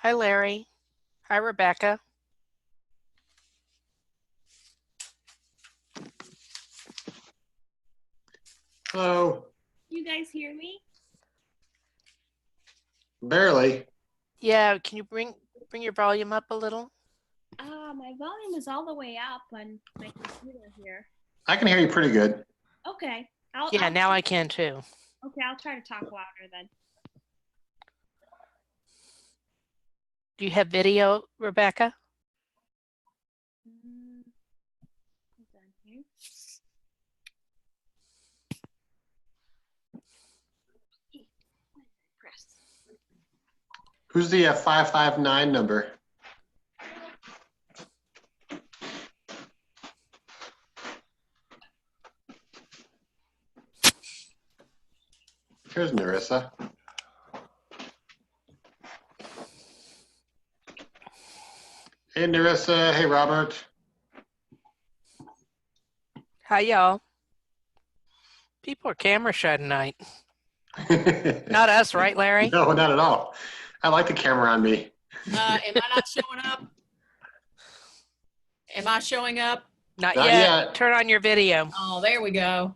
Hi, Larry. Hi, Rebecca. Hello. You guys hear me? Barely. Yeah, can you bring your volume up a little? My volume is all the way up on my computer here. I can hear you pretty good. Okay. Yeah, now I can too. Okay, I'll try to talk louder then. Do you have video, Rebecca? Hold on here. Press. Who's the 559 number? Here's Narissa. Hey, Narissa. Hey, Robert. Hi, y'all. People are camera shy tonight. Not us, right, Larry? No, not at all. I like the camera on me. Am I not showing up? Am I showing up? Not Not yet. yet. Turn on your video. Oh, there we go.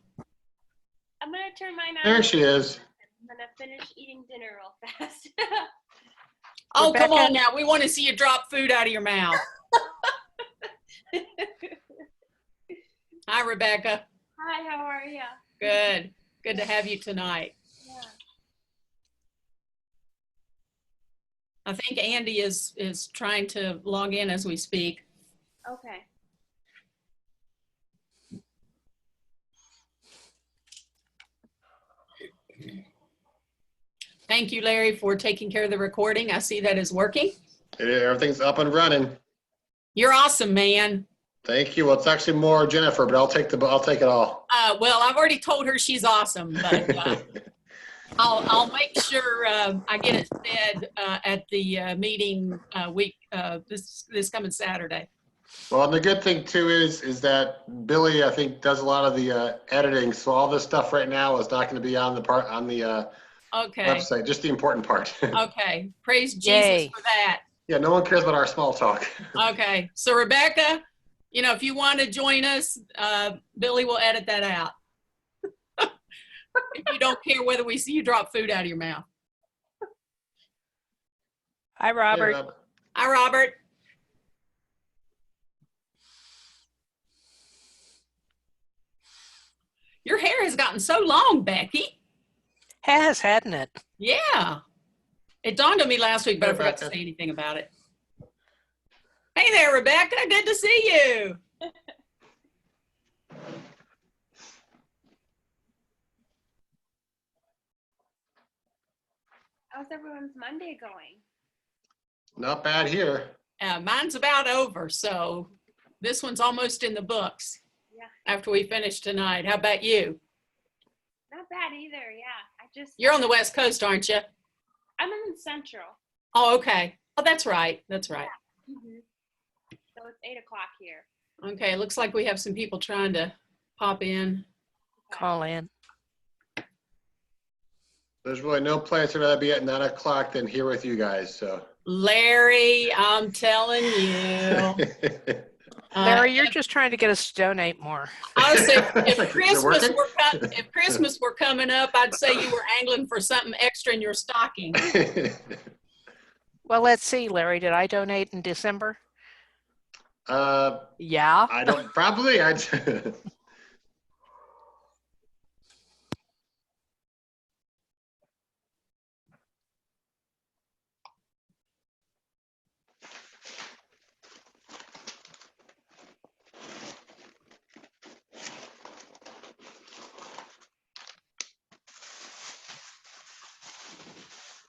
I'm gonna turn mine on. There she is. I'm gonna finish eating dinner real fast. Oh, Rebecca? come on now. We want to see you drop food out of your mouth. Hi, Rebecca. Hi, how are you? Good. Good to have you tonight. Yeah. I think Andy is trying to log in as we speak. Okay. Thank you, Larry, for taking care of the recording. I see that is working. Everything's up and running. You're awesome, man. Thank you. Well, it's actually more Jennifer, but I'll take it all. Well, I've already told her she's awesome, but I'll make sure I get it said at the meeting week this coming Saturday. Well, and the good thing too is that Billy, I think, does a lot of the editing. So all this stuff right now is not going to be on the Okay. website, just the important part. Okay. Praise Jesus Yay. for that. Yeah, no one cares about our small talk. Okay. So Rebecca, you know, if you want to join us, Billy will edit that out. If you don't care whether we see you drop food out of your mouth. Hi, Robert. Hey, Hi, Robert. Your hair has gotten so long, Becky. Has, hadn't it? Yeah. It dawned on me last week, but I forgot to say anything about it. Hey there, Rebecca. Good to see you. How's everyone's Monday going? Not bad here. Mine's about over, so this one's almost in the books. Yeah. After we finish tonight. How about you? Not bad either, yeah. You're on the West Coast, aren't you? I'm in Central. Oh, okay. Oh, that's right. That's right. Yeah. So it's 8 o'clock here. Okay, looks like we have some people trying to pop in. Call in. There's really no place I'd rather be at 9 o'clock than here with you guys. So. Larry, I'm telling you. Larry, you're just trying to get us to donate more. I would say if Is it Christmas were coming up, I'd say you were angling for something extra in your stocking. Well, let's see, Larry. Did I donate in December? Yeah. I don't probably.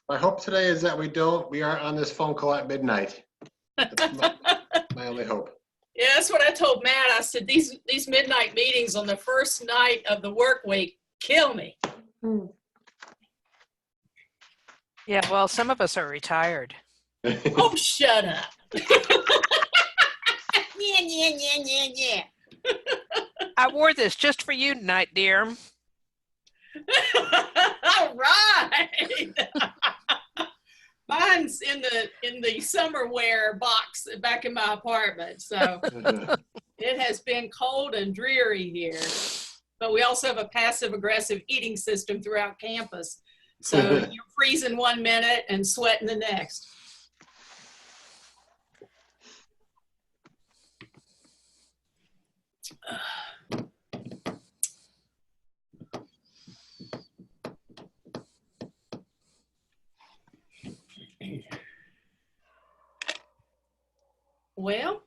My hope today is that we aren't on this phone call at midnight. That's my only hope. Yeah, that's what I told Matt. I said, these midnight meetings on the first night of the work week kill me. Yeah, well, some of us are retired. Oh, shut up. Yeah. I wore this just for you tonight, dear. All right. Mine's in the summer wear box back in my apartment. So it has been cold and dreary here. But we also have a passive aggressive heating system throughout campus. So you're freezing 1 minute and sweating the next. Well,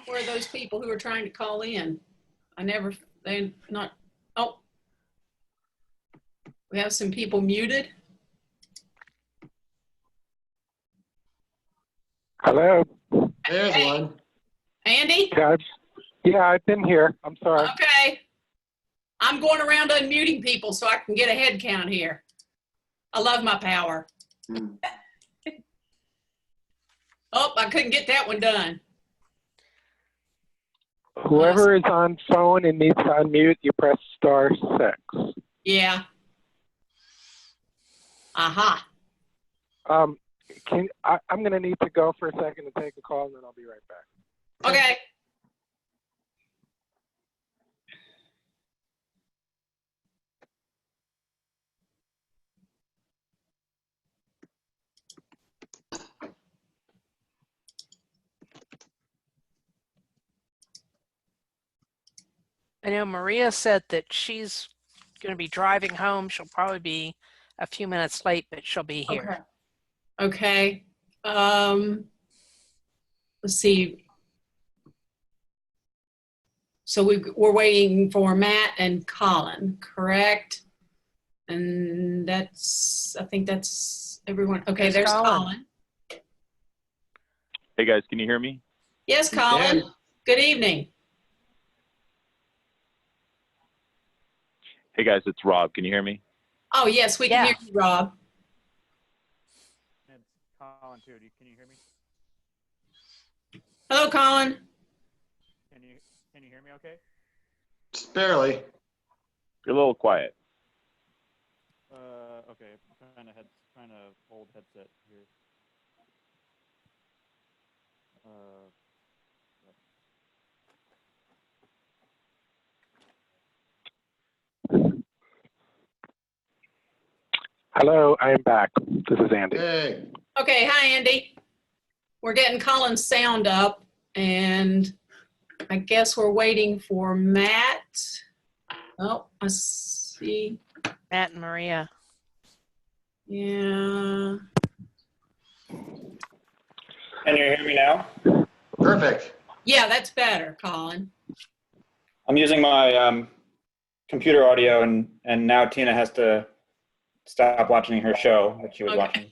where are those people who are trying to call in? Oh, we have some people muted. Hello. There's Hey. one. Andy? Yeah, I've been here. I'm sorry. Okay. I'm going around unmuting people so I can get a head count here. I love my power. Hmm. Oh, I couldn't get that one done. Whoever is on phone and needs to unmute, you press *6. Yeah. Aha. I'm going to need to go for a second to take a call, and then I'll be right back. Okay. I know Maria said that she's going to be driving home. She'll probably be a few minutes late, but she'll be here. Okay. Let's see. So we're waiting for Matt and Colin, correct? And I think that's everyone. Okay, there's Colin. Hey guys, can you hear me? Yes, Colin. Good evening. Hey guys, it's Rob. Can you hear me? Oh, yes, we can hear you, Rob. It's Colin too. Can you hear me? Hello, Colin. Can you hear me okay? Just barely. You're a little quiet. Okay. I'm trying to hold headset here. Hello, I am back. This is Andy. Hey. Okay, hi, Andy. We're getting Colin's sound up, and I guess we're waiting for Matt. Oh, I see. Matt and Maria. Yeah. Can you hear me now? Perfect. Yeah, that's better, Colin. I'm using my computer audio, and now Tina has to stop watching her show that she was watching.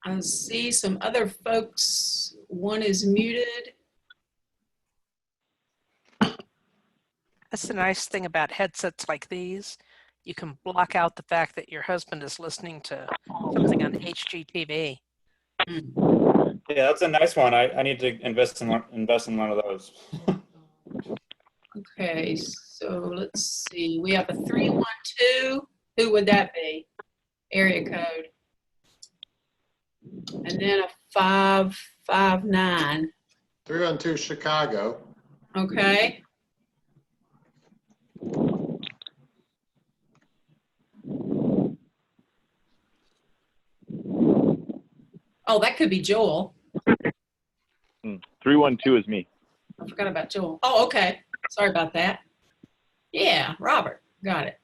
I see some other folks. One is muted. That's the nice thing about headsets like these. You can block out the fact that your husband is listening to something on HGTV. Yeah, that's a nice one. I need to invest in one of those. Okay, so let's see. We have a 312. Who would that be? Area code. And then a 559. 312 Chicago. Okay. Oh, that could be Joel. 312 is me. I forgot about Joel. Oh, okay. Sorry about that. Yeah, Robert. Got it.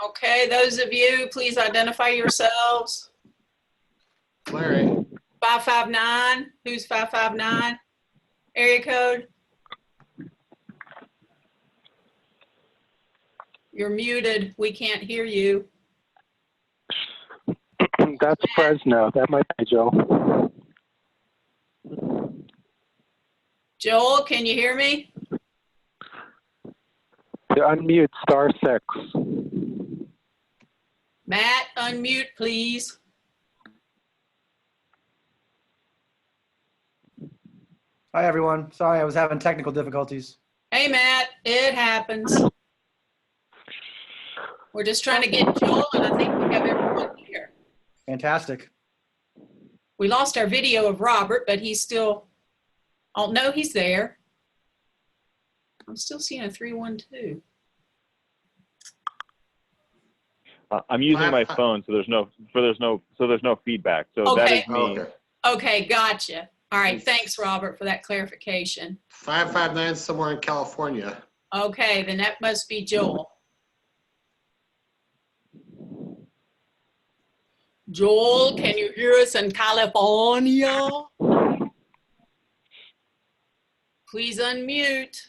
Okay, those of you, please identify yourselves. Larry. 559. Who's 559? Area code? You're muted. We can't hear you. That's Fresno. That might be Joe. Joel, can you hear me? To unmute, *6. Matt, unmute, please. Hi, everyone. Sorry, I was having technical difficulties. Hey, Matt, it happens. We're just trying to get Joel, and I think we have everyone here. Fantastic. We lost our video of Robert, but he's still, oh, no, he's there. I'm still seeing a 312. I'm using my phone, so there's no feedback. So that Okay. is me. Okay. Okay, gotcha. All right, thanks, Robert, for that clarification. 559 somewhere in California. Okay, then that must be Joel. Joel, can you hear us in California? Please unmute.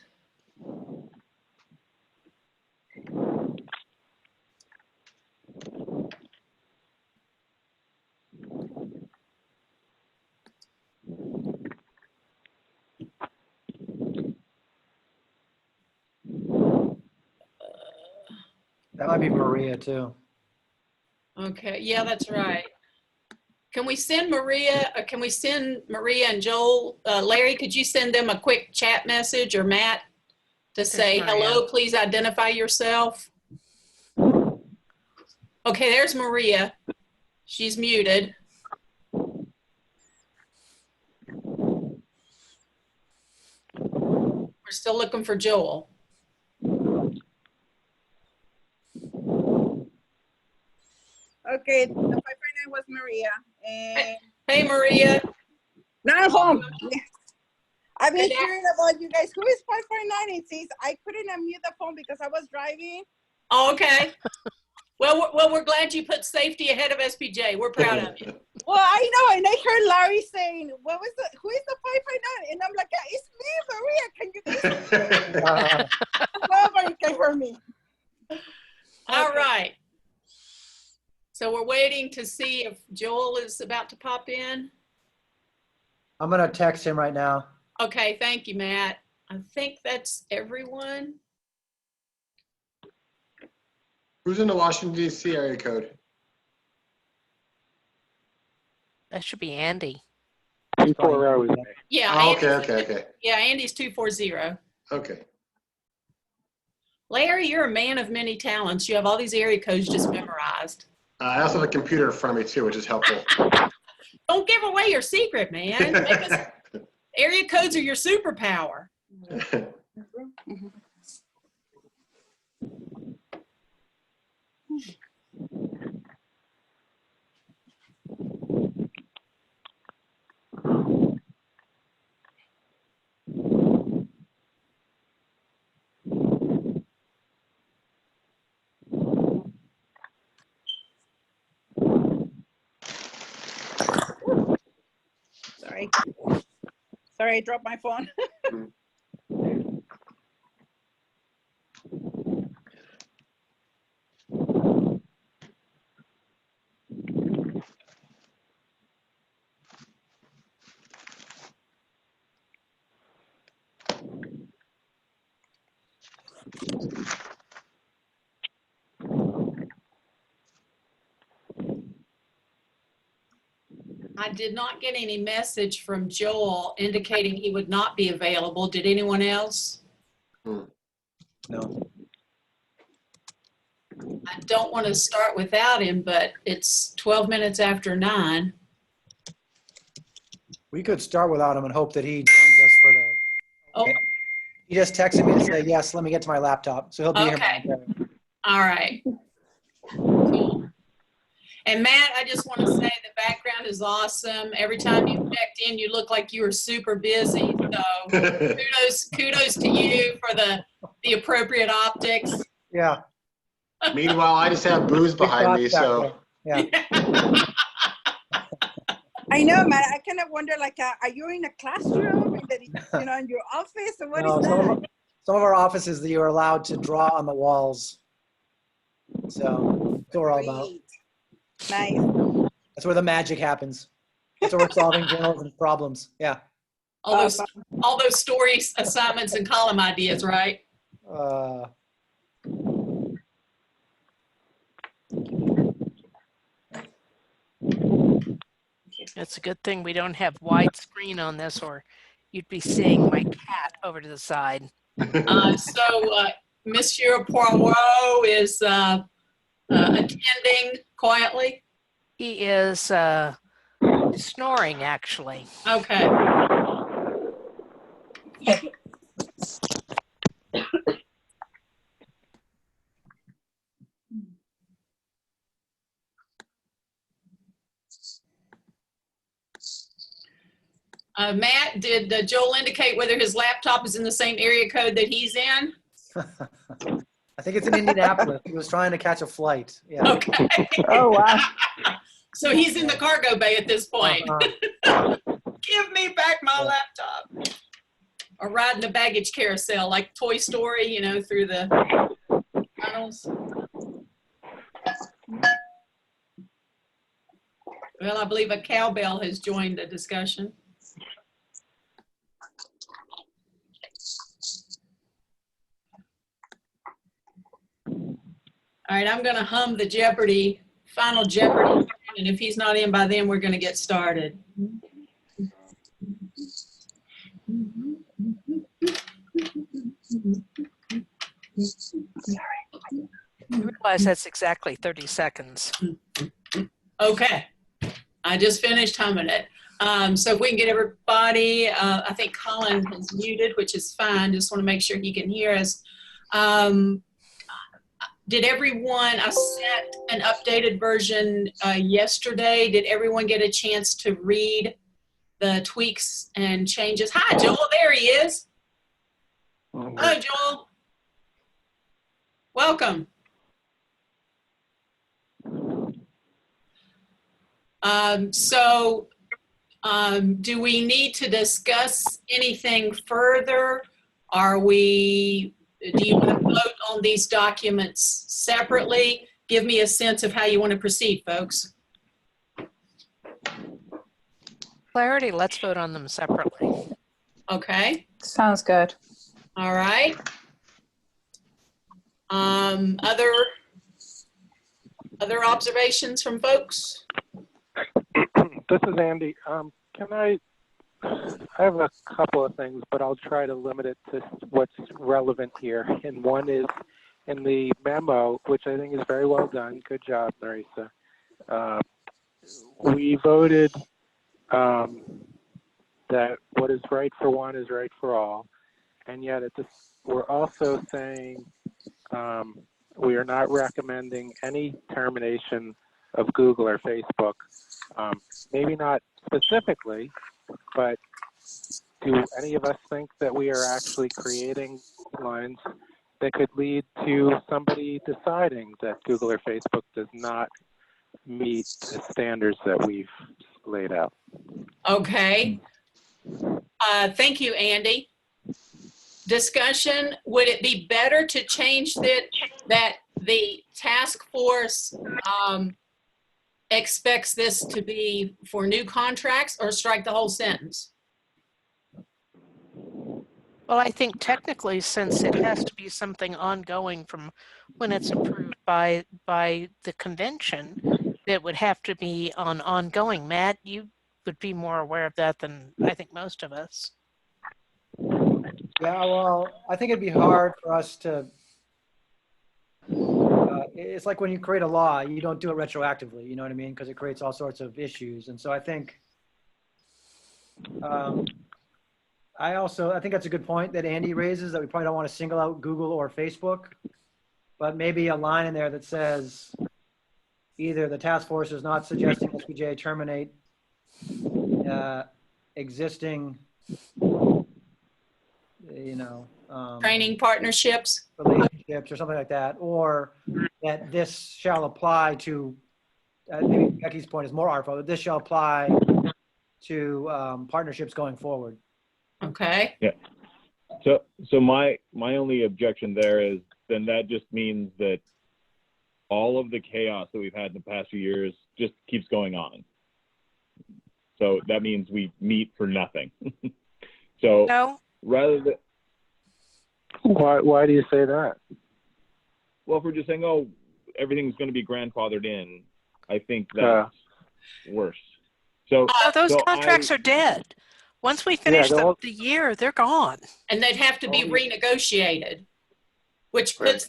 That might be Maria, too. Okay, yeah, that's right. Can we send Maria and Joel? Larry, could you send them a quick chat message, or Matt, to say, Maria. hello, please identify yourself? Okay, there's Maria. She's muted. We're still looking for Joel. Okay, the 559 was Maria. And Hey, Maria. not home. I've been Good hearing about you guys. Who is 559? It says I couldn't unmute the phone because I was driving. Oh, okay. Well, we're glad you put safety ahead of SPJ. We're proud of you. Well, I know, and I heard Larry saying, who is the 559? And I'm like, yeah, it's me, Maria. Can you guys nobody can hear me? All Okay. right. So we're waiting to see if Joel is about to pop in. I'm going to text him right now. Okay, thank you, Matt. I think that's everyone. Who's in the Washington, D.C. area code? That should be Andy. 240. Yeah, Oh, Andy's, okay. yeah, Andy's 240. Okay. Larry, you're a man of many talents. You have all these area codes just memorized. I also have a computer in front of me too, which is helpful. Don't give away your secret, man. Area codes are your superpower. Sorry, I dropped my phone. I did not get any message from Joel indicating he would not be available. Did anyone else? No. I don't want to start without him, but it's 12 minutes after 9. We could start without him and hope that he joins us for the. Oh, Okay. He just texted me to say, yes, let me get to my laptop. So he'll be here. okay. momentarily. All right. Cool. And Matt, I just want to say the background is awesome. Every time you checked in, you look like you were super busy. So kudos to you for the appropriate optics. Yeah. Meanwhile, I just have booze behind me, so. Yeah. I know, man. I kind of wonder, like, are you in a classroom, in your office, or what No, is that? some of our offices that you are allowed to draw on the walls. So that's what we're all about. Great. Nice. That's where the magic happens. That's where we're solving journalism problems. Yeah. All those story assignments and column ideas, right? It's a good thing we don't have widescreen on this, or you'd be seeing my cat over to the side. Monsieur Poirot is attending quietly. He is snoring, actually. Okay. Matt, did Joel indicate whether his laptop is in the same area code that he's in? I think it's in Indianapolis. He was trying to catch a flight. Yeah. Okay. Oh, wow. So he's in the cargo bay at this point. Give me back my laptop. Or riding the baggage carousel like Toy Story, you know, through the tunnels. Well, I believe a cowbell has joined the discussion. All right, I'm going to hum the Jeopardy, final Jeopardy, and if he's not in by then, we're going to get started. I realize that's exactly 30 seconds. Okay, I just finished humming it. So if we can get everybody, I think Colin is muted, which is fine. Just want to make sure he can hear us. Did everyone, I sent an updated version yesterday. Did everyone get a chance to read the tweaks and changes? Hi, Joel, there he is. Hello, Joel. Welcome. Do we need to discuss anything further? Do you want to vote on these documents separately? Give me a sense of how you want to proceed, folks. Clarity, let's vote on them separately. Okay. Sounds good. All right. Other observations from folks? This is Andy. I have a couple of things, but I'll try to limit it to what's relevant here. And one is in the memo, which I think is very well done. Good job, Marisa. We voted that what is right for one is right for all. And yet we're also saying we are not recommending any termination of Google or Facebook. Maybe not specifically, but do any of us think that we are actually creating lines that could lead to somebody deciding that Google or Facebook does not meet the standards that we've laid out? Okay. Thank you, Andy. Discussion, would it be better to change that the task force expects this to be for new contracts, or strike the whole sentence? Well, I think technically, since it has to be something ongoing from when it's approved by the convention, it would have to be ongoing. Matt, you would be more aware of that than I think most of us. Yeah, well, I think it'd be hard for us to, it's like when you create a law, you don't do it retroactively, you know what I mean? Because it creates all sorts of issues. And so I think, I think that's a good point that Andy raises, that we probably don't want to single out Google or Facebook, but maybe a line in there that says either the task force is not suggesting SPJ terminate existing, Training partnerships, relationships or something like that, or that this shall apply to, maybe Becky's point is more artful, that this shall apply to partnerships going forward. okay? Yeah. So my only objection there is then that just means that all of the chaos that we've had in the past few years just keeps going on. So that means we meet for nothing. So No. rather than, Why do you say that? well, if we're just saying, oh, everything's going to be grandfathered in, I think that's worse. So Those contracts are dead. Once we finish they'll- the year, they're gone. And they'd have to be renegotiated, which Right, puts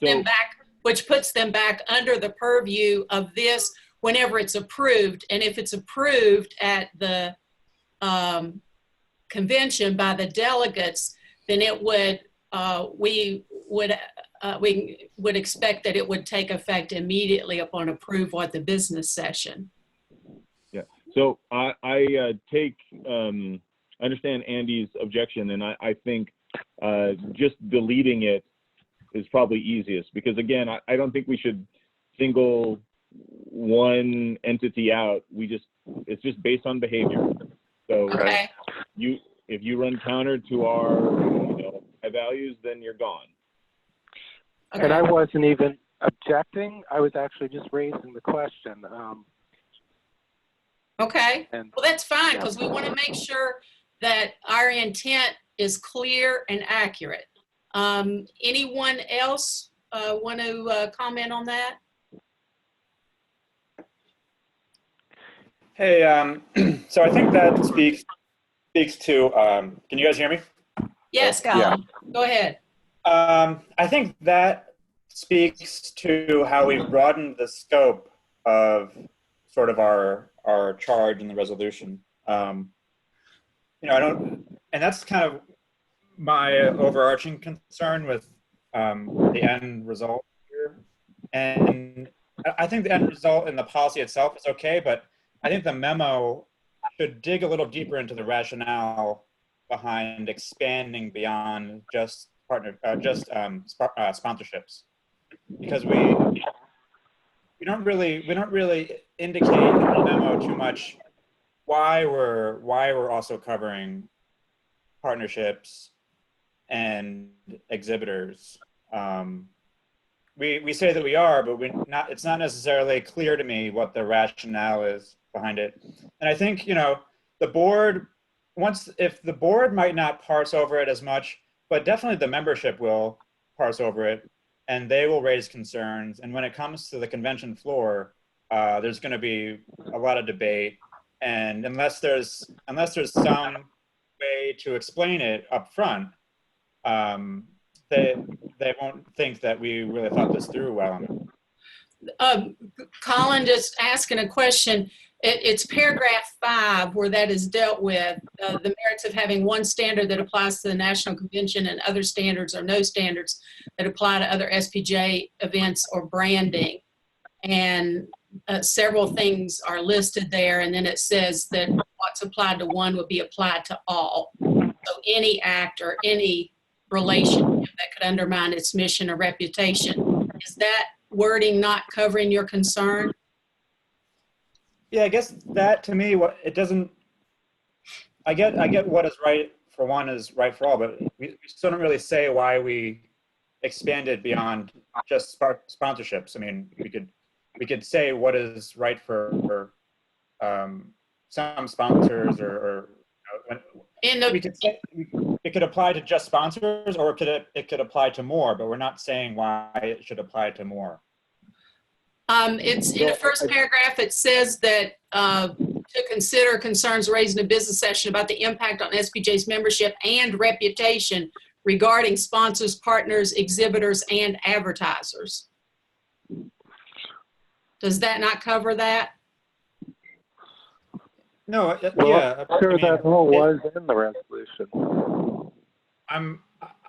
them back under the purview of this whenever it's approved. And if it's approved at the convention by the delegates, then it would we would expect that it would take effect immediately upon approval at the business session. Yeah. So I understand Andy's objection, and I think just deleting it is probably easiest, because again, I don't think we should single one entity out. It's just based on behavior. So Okay. if you run counter to our high values, then you're gone. Okay. And I wasn't even objecting. I was actually just raising the question. Okay. And Well, that's fine, yeah. because we want to make sure that our intent is clear and accurate. Anyone else want to comment on that? Hey, so I think that speaks to, can you guys hear me? Yes, Colin. Go ahead. I think that speaks to how we've broadened the scope of sort of our charge in the resolution. And that's kind of my overarching concern with the end result here. And I think the end result in the policy itself is okay, but I think the memo should dig a little deeper into the rationale behind expanding beyond just sponsorships, because we don't really indicate in the memo too much why we're also covering partnerships and exhibitors. We say that we are, but it's not necessarily clear to me what the rationale is behind it. And I think the board, if the board might not parse over it as much, but definitely the membership will parse over it, and they will raise concerns. And when it comes to the convention floor, there's going to be a lot of debate. And unless there's some way to explain it up front, they won't think that we really thought this through well enough. Colin, just asking a question. It's paragraph 5 where that is dealt with, the merits of having one standard that applies to the National Convention and other standards or no standards that apply to other SPJ events or branding. And several things are listed there, and then it says that what's applied to one would be applied to all. So any act or any relationship that could undermine its mission or reputation. Is that wording not covering your concern? Yeah, I guess that to me, I get what is right for one is right for all, but we still don't really say why we expanded beyond just sponsorships. I mean, we could say what is right for some sponsors, or we could say it could apply to just sponsors, or it could apply to more, but we're not saying why it should apply to more. It's in the first paragraph. It says that to consider concerns raised in a business session about the impact on SPJ's membership and reputation regarding sponsors, partners, exhibitors, and advertisers. Does that not cover that? No, well, yeah. I'm sure that all was in the resolution.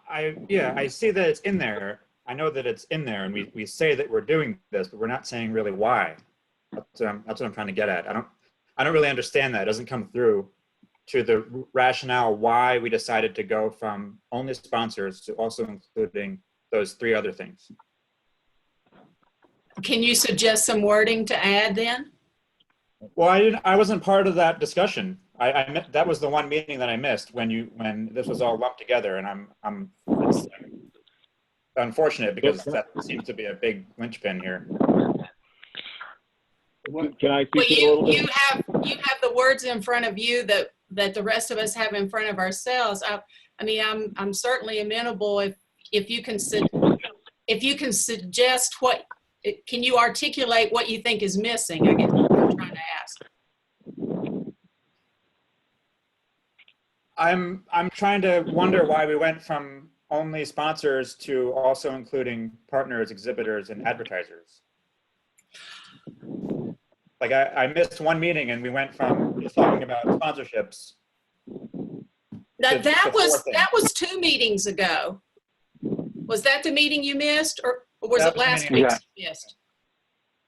I see that it's in there. I know that it's in there, and we say that we're doing this, but we're not saying really why. That's what I'm trying to get at. I don't really understand that. It doesn't come through to the rationale why we decided to go from only sponsors to also including those 3 other things. Can you suggest some wording to add then? Well, I wasn't part of that discussion. That was the one meeting that I missed when this was all lumped together, and it's unfortunate because that seems to be a big linchpin here. Can I Well, speak a little bit? you have the words in front of you that the rest of us have in front of ourselves. I mean, I'm certainly amenable if you can suggest what. Can you articulate what you think is missing? I guess is what I'm trying to ask. I'm trying to wonder why we went from only sponsors to also including partners, exhibitors, and advertisers. Like I missed one meeting and we went from just talking about sponsorships. Now, to that four things. was 2 meetings ago. Was that the meeting you missed, or was That it was the last meeting week I you missed?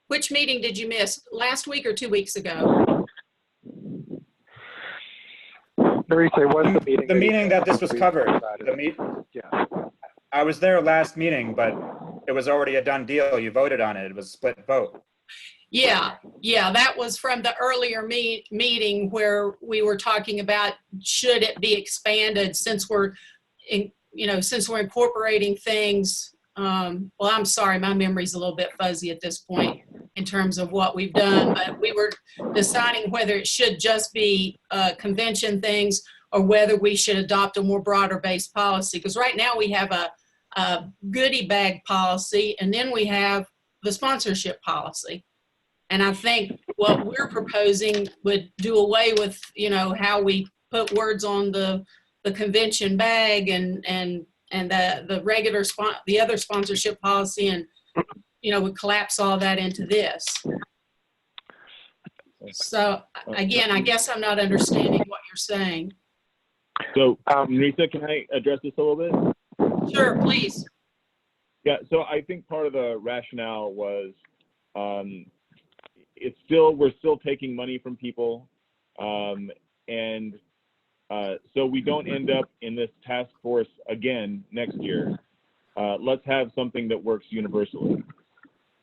Which meeting did you miss? Last week or 2 weeks ago? Marisa, it was the meeting. The meeting that this was covered. Yeah. I was there last meeting, but it was already a done deal. You voted on it. It was a split vote. Yeah, that was from the earlier meeting where we were talking about should it be expanded since we're since we're incorporating things. Well, I'm sorry, my memory's a little bit fuzzy at this point in terms of what we've done, but we were deciding whether it should just be convention things or whether we should adopt a more broader based policy. Because right now we have a goodie bag policy, and then we have the sponsorship policy. And I think what we're proposing would do away with, how we put words on the convention bag and the regular the other sponsorship policy, and would collapse all that into this. So again, I guess I'm not understanding what you're saying. So, Marisa, can I address this a little bit? Sure, please. Yeah, so I think part of the rationale was we're still taking money from people, and so we don't end up in this task force again next year. Let's have something that works universally.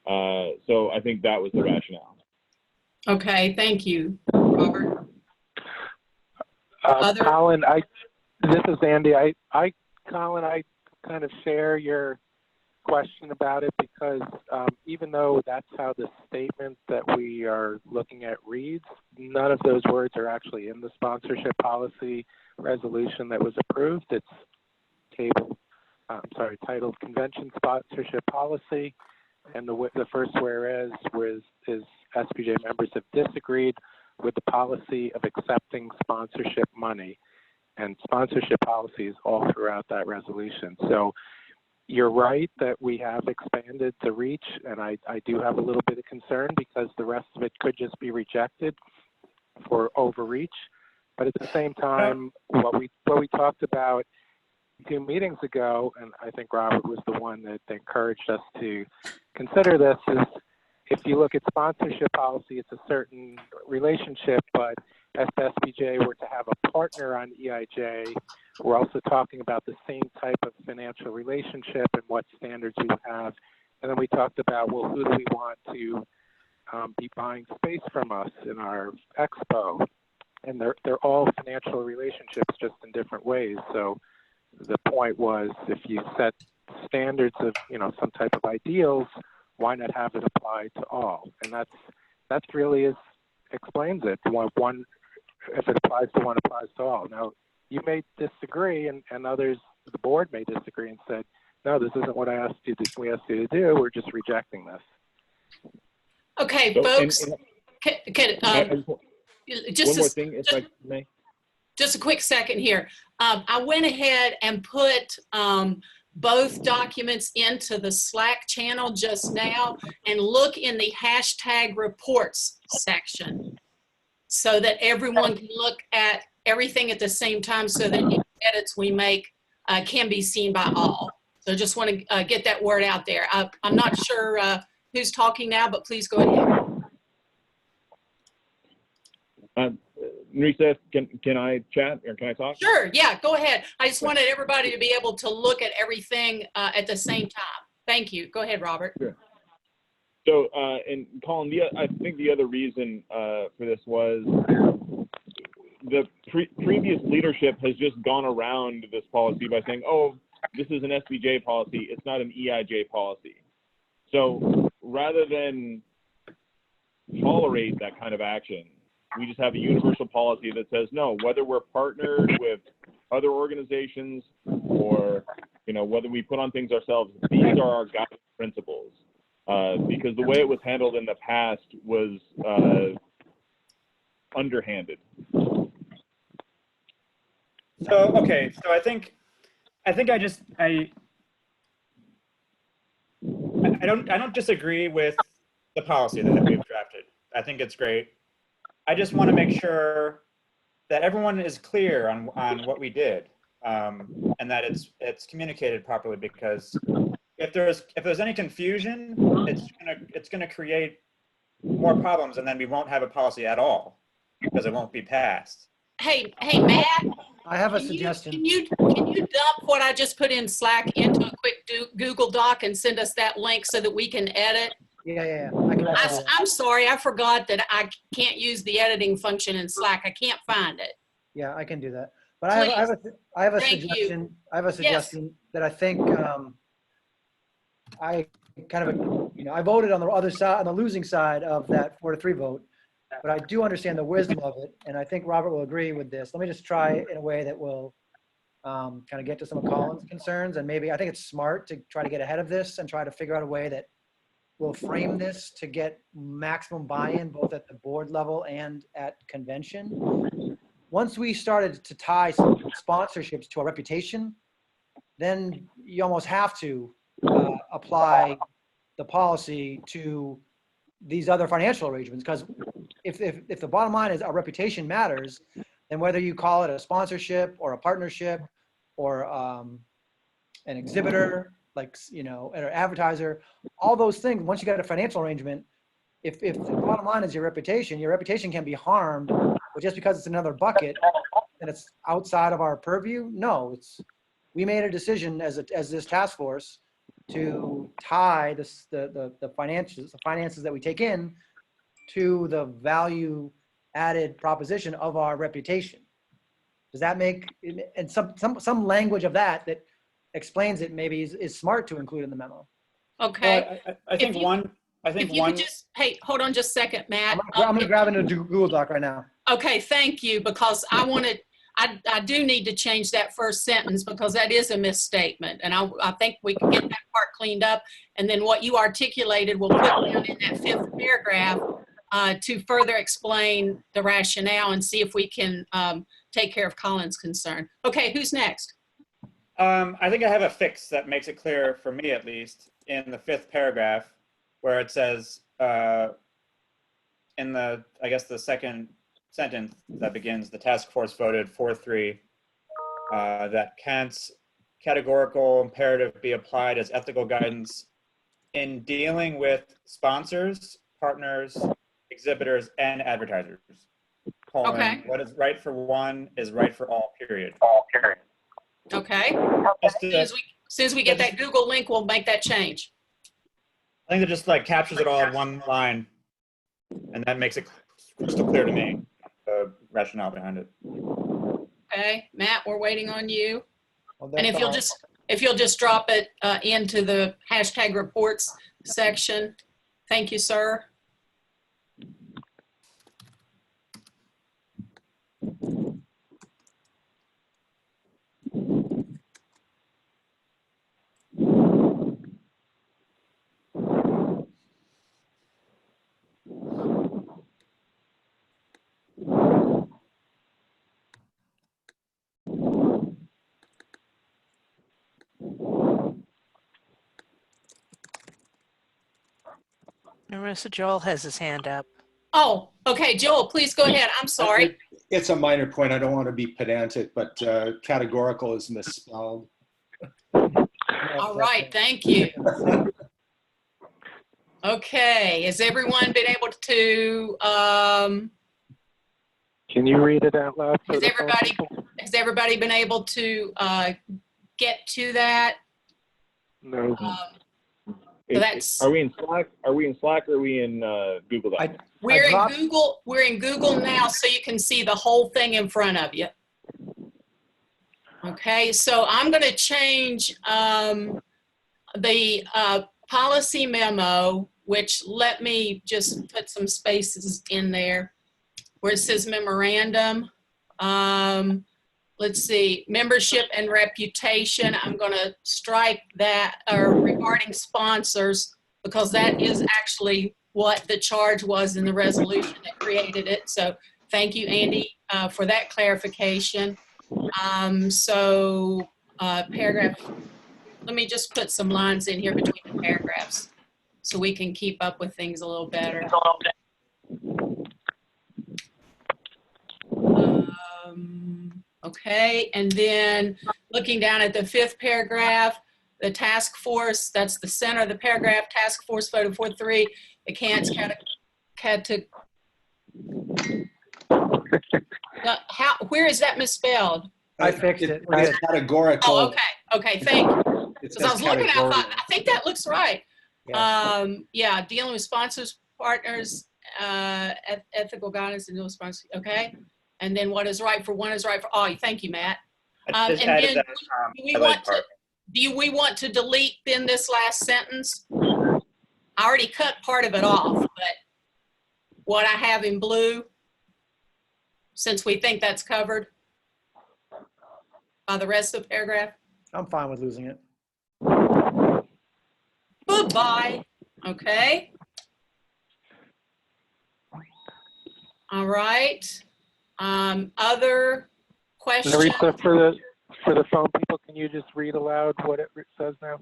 So I think that was the rationale. Okay, thank you, Robert. Colin, this is Andy. Colin, I kind of share your question about it because even though that's how the statement that we are looking at reads, none of those words are actually in the sponsorship policy resolution that was approved. It's titled Convention Sponsorship Policy, and the first whereas is SPJ members have disagreed with the policy of accepting sponsorship money, and sponsorship policy is all throughout that resolution. So you're right that we have expanded the reach, and I do have a little bit of concern because the rest of it could just be rejected for overreach. But at the same time, what we talked about 2 meetings ago, and I think Robert was the one that encouraged us to consider this, is if you look at sponsorship policy, it's a certain relationship, but if SPJ were to have a partner on EIJ, we're also talking about the same type of financial relationship and what standards we have. And then we talked about, well, who do we want to be buying space from us in our expo? And they're all financial relationships, just in different ways. So the point was, if you set standards of, some type of ideals, why not have it apply to all? And that's really explains it. One, if it applies to one, applies to all. Now, you may disagree, and others, the board may disagree and said, no, this isn't what we asked you to do. We're just rejecting this. Okay, So, folks. One more thing, if I may. Just a quick second here. I went ahead and put both documents into the Slack channel just now, and look in the hashtag reports section so that everyone can look at everything at the same time, so that any edits we make can be seen by all. So just want to get that word out there. I'm not sure who's talking now, but please go ahead. Marisa, can I chat or can I talk? Sure, yeah, go ahead. I just wanted everybody to be able to look at everything at the same time. Thank you. Go ahead, Robert. Sure. So, and Colin, I think the other reason for this was the previous leadership has just gone around this policy by saying, oh, this is an SPJ policy, it's not an EIJ policy. So rather than tolerate that kind of action, we just have a universal policy that says, no, whether we're partnered with other organizations or, whether we put on things ourselves, these are our guiding principles. Because the way it was handled in the past was So, okay, so I think I don't disagree with the policy that we've drafted. I think it's great. I just want to make sure that everyone is clear on what we did, and that it's communicated properly, because if there's any confusion, it's gonna create more problems, and then we won't have a policy at all because it won't be passed. Hey, Matt, I have a can suggestion. you dump what I just put in Slack into a quick Google Doc and send us that link so that we can edit? Yeah. I can also do that. I'm sorry, I forgot that I can't use the editing function in Slack. I can't find it. Yeah, I can do that. But I have a Thank you. suggestion. I have a suggestion that I think I kind of, I voted on the other side, on the losing side of that 4-3 vote, but I do understand the wisdom of it, and I think Robert will agree with this. Let me just try it in a way that will kind of get to some of Colin's concerns, and maybe I think it's smart to try to get ahead of this and try to figure out a way that will frame this to get maximum buy-in both at the board level and at convention. Once we started to tie some sponsorships to our reputation, then you almost have to apply the policy to these other financial arrangements, because if the bottom line is our reputation matters, then whether you call it a sponsorship or a partnership or an exhibitor, like, an advertiser, all those things, once you got a financial arrangement, if the bottom line is your reputation can be harmed, but just because it's another bucket and it's outside of our purview, no, we made a decision as this task force to tie the finances that we take in to the value added proposition of our reputation. Does that make, and some language of that explains it maybe is smart to include in the memo? Okay. Well, I think one. Hey, hold on just a second, Matt. I'm gonna grab into Google Doc right now. Okay, thank you, because I do need to change that first sentence, because that is a misstatement, and I think we can get that part cleaned up, and then what you articulated we'll put down in that 5th paragraph to further explain the rationale and see if we can take care of Colin's concern. Okay, who's next? I think I have a fix that makes it clear, for me at least, in the 5th paragraph, where it says, in the second sentence that begins, the task force voted 4-3, that Kant's categorical imperative be applied as ethical guidance in dealing with sponsors, partners, exhibitors, and advertisers. Okay. What is right for one is right for all, period. Okay. As soon as we get that Google link, we'll make that change. I think it just captures it all in one line, and that makes it crystal clear to me, the rationale behind it. Okay, Matt, we're waiting on you. Well, And if you'll just drop it into the hashtag reports section. Thank you, sir. Marissa, Joel has his hand up. Oh, okay, Joel, please go ahead. I'm sorry. It's a minor point. I don't want to be pedantic, but categorical is misspelled. All right, thank you. Okay, has everyone been able to, Can you read it out loud? has everybody been able to get to that? No. So that's, Are we in Slack? Are we in Slack or are we in Google Docs? we're in Google now, so you can see the whole thing in front of you. Okay, so I'm going to change the policy memo, which let me just put some spaces in there where it says memorandum. Let's see, membership and reputation. I'm going to strike that regarding sponsors, because that is actually what the charge was in the resolution that created it. So thank you, Andy, for that clarification. So paragraph, let me just put some lines in here between the paragraphs so we can keep up with things a little better. Okay, and then looking down at the 5th paragraph, the task force, that's the center of the paragraph, task force voted 4-3. The can't where is that misspelled? I fixed it. We're It's good. categorical. Oh, okay. Okay, thank you. It Because I was looking, I thought, categorical. I think that looks right. Yeah. Yeah, dealing with sponsors, partners, ethical guidance and dealing with sponsors. Okay. And then what is right for one is right for all. Thank you, Matt. I just And added then that do we want to delete then this last sentence? I already cut part of it off, but what I have in blue, since we think that's covered by the rest of the paragraph. I'm fine with losing it. Goodbye. Okay. All right. Other questions? Larissa, for the phone people, can you just read aloud what it says now?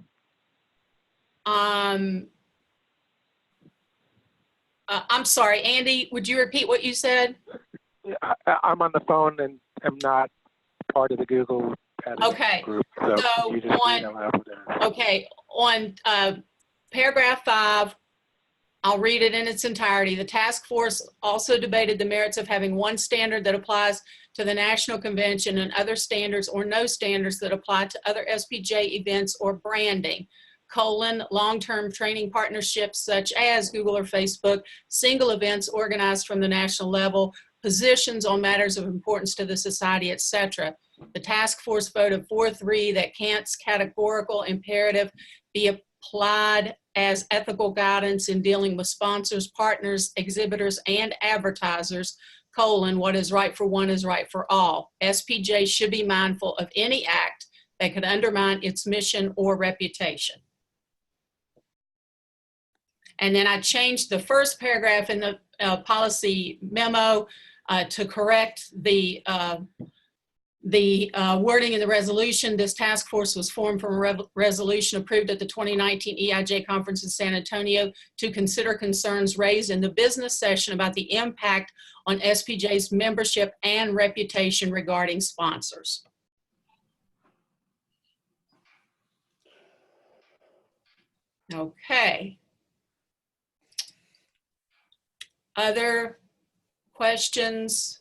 I'm sorry, Andy, would you repeat what you said? I'm on the phone and am not part of the Google editing group. So can you just read aloud what it is? Okay, on paragraph 5, I'll read it in its entirety. The task force also debated the merits of having one standard that applies to the National Convention and other standards or no standards that apply to other SPJ events or branding, long-term training partnerships such as Google or Facebook, single events organized from the national level, positions on matters of importance to the society, etc. The task force voted 4-3 that Kant's categorical imperative be applied as ethical guidance in dealing with sponsors, partners, exhibitors, and advertisers, what is right for one is right for all. SPJ should be mindful of any act that could undermine its mission or reputation. And then I changed the first paragraph in the policy memo to correct the wording in the resolution. This task force was formed from a resolution approved at the 2019 EIJ conference in San Antonio to consider concerns raised in the business session about the impact on SPJ's membership and reputation regarding sponsors. Okay. Other questions,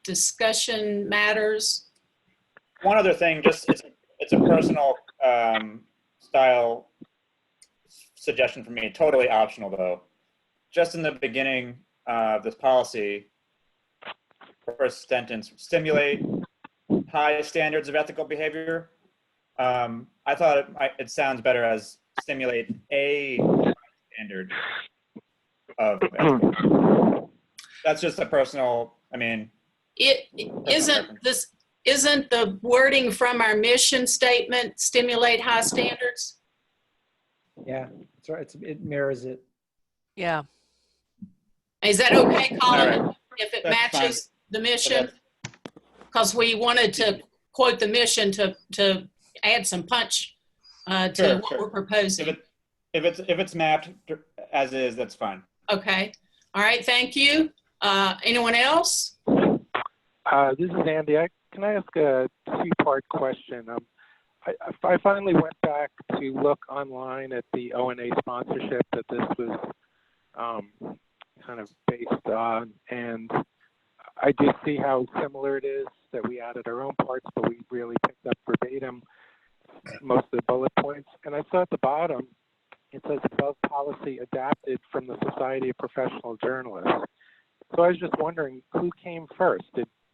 discussion matters? One other thing, just it's a personal style suggestion for me, totally optional though. Just in the beginning of this policy, first sentence, stimulate high standards of ethical behavior. I thought it sounds better as stimulate a standard of ethical. That's just a personal, I mean. Isn't the wording from our mission statement stimulate high standards? Yeah, that's right. It mirrors it. Yeah. Is that okay, Colin, Right. if it That's matches fine. the mission? Because we wanted to quote the mission to add some punch to what we're proposing. If it's mapped as is, that's fine. Okay. All right. Thank you. Anyone else? This is Andy. Can I ask a two-part question? I finally went back to look online at the ONA sponsorship that this was kind of based on, and I did see how similar it is, that we added our own parts, but we really picked up verbatim most of the bullet points. And I saw at the bottom, it says above policy adapted from the Society of Professional Journalists. So I was just wondering, who came first?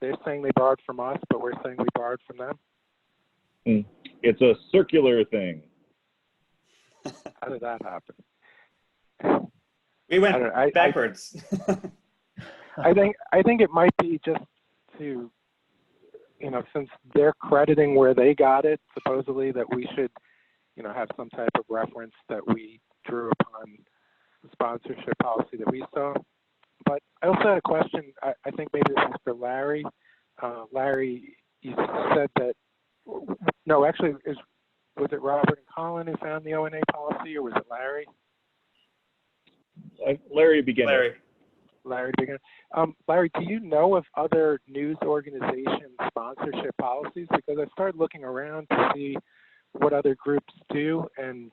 They're saying they borrowed from us, but we're saying we borrowed from them? It's a circular thing. How did that happen? We went backwards. I think it might be just to, since they're crediting where they got it, supposedly, that we should, have some type of reference that we drew upon the sponsorship policy that we saw. But I also had a question. I think maybe this is for Larry. Larry, you said that, no, actually, was it Robert and Colin who found the O&A policy, or was it Larry? Larry began. Larry began. Larry, do you know of other news organization sponsorship policies? Because I started looking around to see what other groups do, and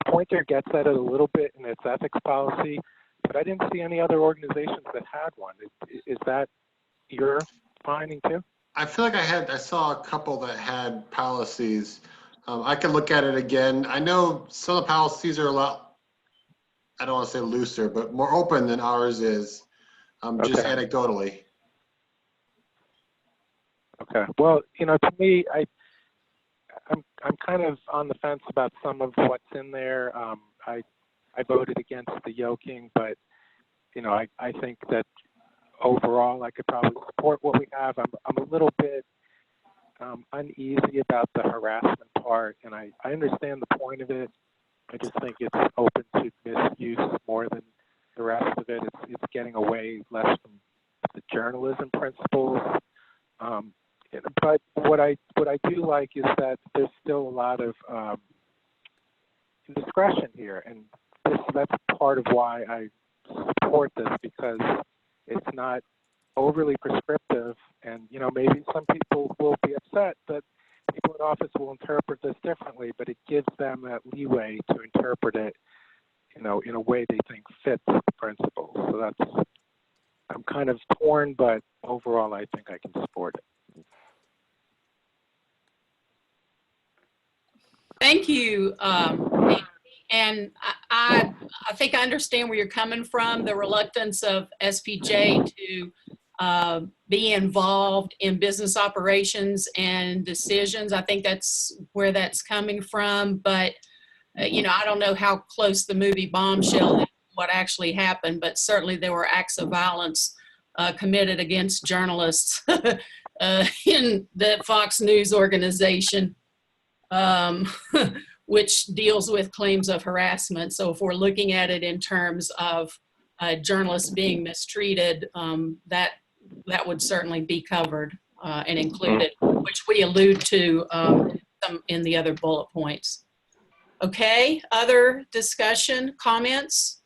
Pointer gets at it a little bit in its ethics policy, but I didn't see any other organizations that had one. Is that your finding too? I feel like I saw a couple that had policies. I could look at it again. I know some of the policies are a lot, I don't want to say looser, but more open than ours is, just Okay. anecdotally. Okay. Well, to me, I'm kind of on the fence about some of what's in there. I voted against the yoking, but I think that overall I could probably support what we have. I'm a little bit uneasy about the harassment part, and I understand the point of it. I just think it's open to misuse more than the rest of it. It's getting away less from the journalism principles. But what I do like is that there's still a lot of discretion here, and that's part of why I support this, because it's not overly prescriptive, and maybe some people will be upset that people in office will interpret this differently, but it gives them that leeway to interpret it in a way they think fits the principles. So I'm kind of torn, but overall I think I can support it. Thank you. And I think I understand where you're coming from, the reluctance of SPJ to be involved in business operations and decisions. I think that's where that's coming from. But, I don't know how close the movie Bombshell is to what actually happened, but certainly there were acts of violence committed against journalists in the Fox News organization. Which deals with claims of harassment. So if we're looking at it in terms of journalists being mistreated, that would certainly be covered and included, which we allude to some in the other bullet points. Okay, other discussion, comments?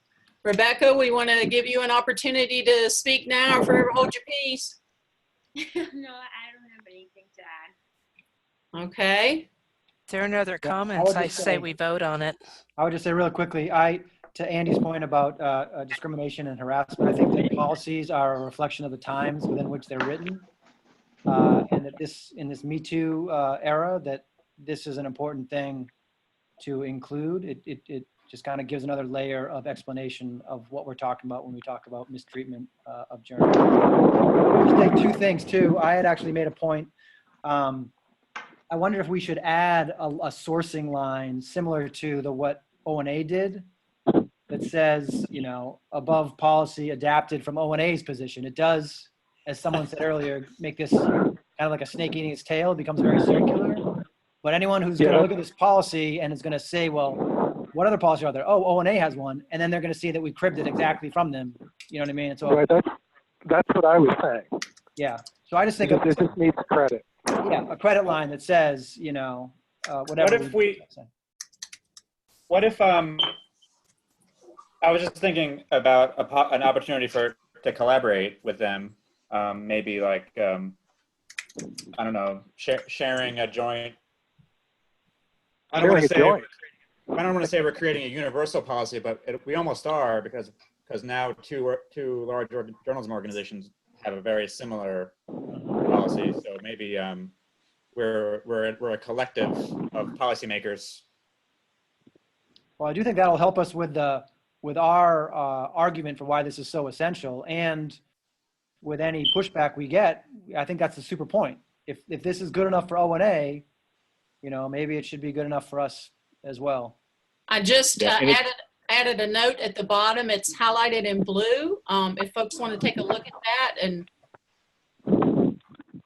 Rebecca, we want to give you an opportunity to speak now or forever hold your peace. No, I don't have anything to add. Okay. If there are no other Yeah, comments, I just say we vote on it. I would just say really quickly, to Andy's point about discrimination and harassment, I think that policies are a reflection of the times within which they're written. And that in this Me Too era, that this is an important thing to include. It just kind of gives another layer of explanation of what we're talking about when we talk about mistreatment of journalists. I would say two things too. I had actually made a point. I wonder if we should add a sourcing line similar to what O&A did that says, above policy adapted from O&A's position. It does, as someone said earlier, make this kind of like a snake eating its tail. It becomes very circular. But anyone who's going to look at this policy and is going to say, well, what other policy are there? Oh, O&A has one. And then they're going to see that we cribbed it exactly from them. You know what I mean? And so, right, that's what I was saying. Yeah. So I just think it just needs credit. Yeah, a credit line that says, whatever. What if I was just thinking about an opportunity to collaborate with them, maybe like, I don't know, sharing a joint. I don't want to say we're creating a universal policy, but we almost are because now two large journalism organizations have a very similar policy. So maybe we're a collective of policymakers. Well, I do think that'll help us with our argument for why this is so essential, and with any pushback we get. I think that's the super point. If this is good enough for O&A, maybe it should be good enough for us as well. I just added a note at the bottom. It's highlighted in blue. If folks want to take a look at that and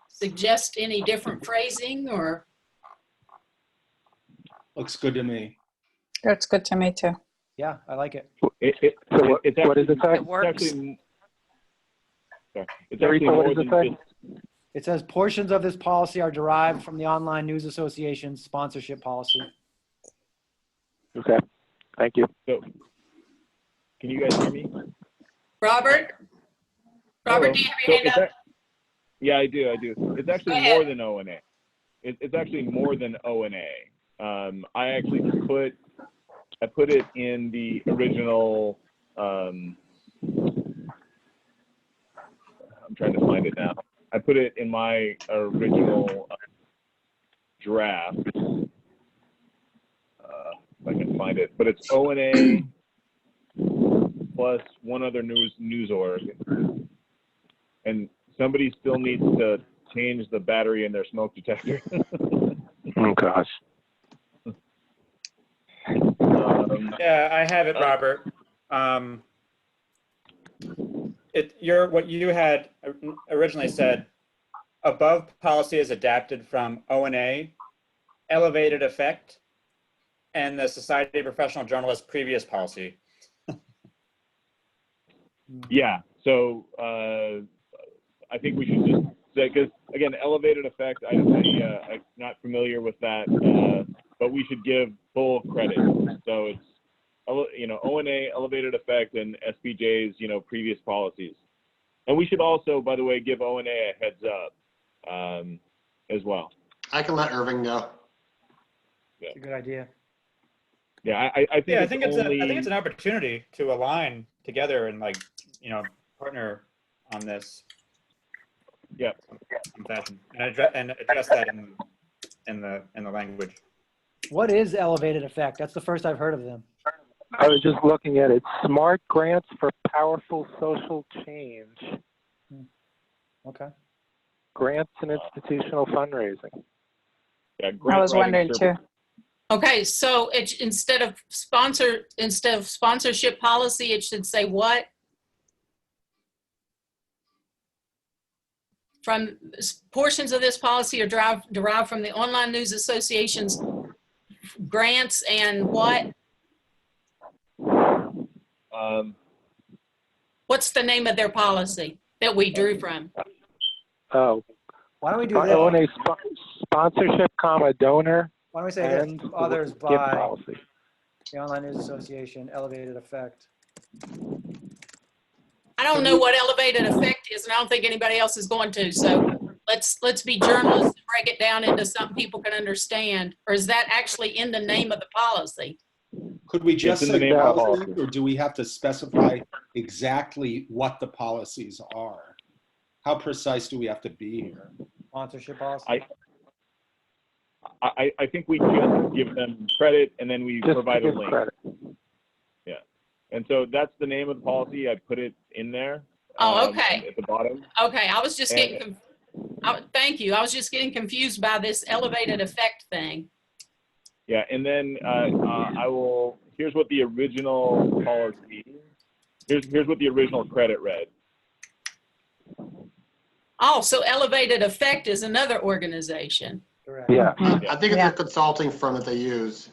suggest any different phrasing or. Looks good to me. Looks good to me too. Yeah, I like it. What does it say? It works. It's actually more than just It says portions of this policy are derived from the Online News Association's sponsorship policy. Okay, thank you. So, can you guys hear me? Robert? Robert, do you have your hand up? Yeah, I do. It's actually Go ahead. more than O and A. It's actually more than O and A. I actually put it in the original. I'm trying to find it now. I put it in my original draft. If I can find it, but it's O and A plus one other news org, and somebody still needs to change the battery in their smoke detector. Oh gosh. Yeah, I have it, Robert. What you had originally said, above policy is adapted from O&A, elevated effect, and the Society of Professional Journalists previous policy. Yeah, so I think we should just say, because again, elevated effect, I'm not familiar with that, but we should give full credit. So it's, O&A, elevated effect, and SPJ's, previous policies. And we should also, by the way, give O&A a heads up as well. I can let Irving know. It's a good idea. Yeah, I think it's an opportunity to align together and partner on this. Yeah. In fashion and address that in the language. What is elevated effect? That's the first I've heard of them. I was just looking at it. Smart grants for powerful social change. Okay. Grants and institutional fundraising. Yeah, I was wondering too. Okay, so it's instead of sponsorship policy, it should say what? From portions of this policy are derived from the Online News Association's grants and what? What's the name of their policy that we drew from? Oh. Why don't we do that? O&A sponsorship, donor. Why don't we say and others gift by policy. the Online News Association, elevated effect? I don't know what elevated effect is, and I don't think anybody else is going to. So let's be journalists and break it down into something people can understand. Or is that actually in the name of the policy? Could we just It's in the say name of the policy, policy. or do we have to specify exactly what the policies are? How precise do we have to be here? Sponsorship policy? I think we just give them credit and then we Just provide a give link. credit. Yeah. And so that's the name of the policy. I put it in there. Oh, okay. At the bottom. Okay, I was just getting, thank you. I was just getting confused by this elevated effect thing. Yeah, and then here's what the original policy, here's what the original credit read. Oh, so elevated effect is another organization. Correct. Yeah. I think it's a consulting firm that they use.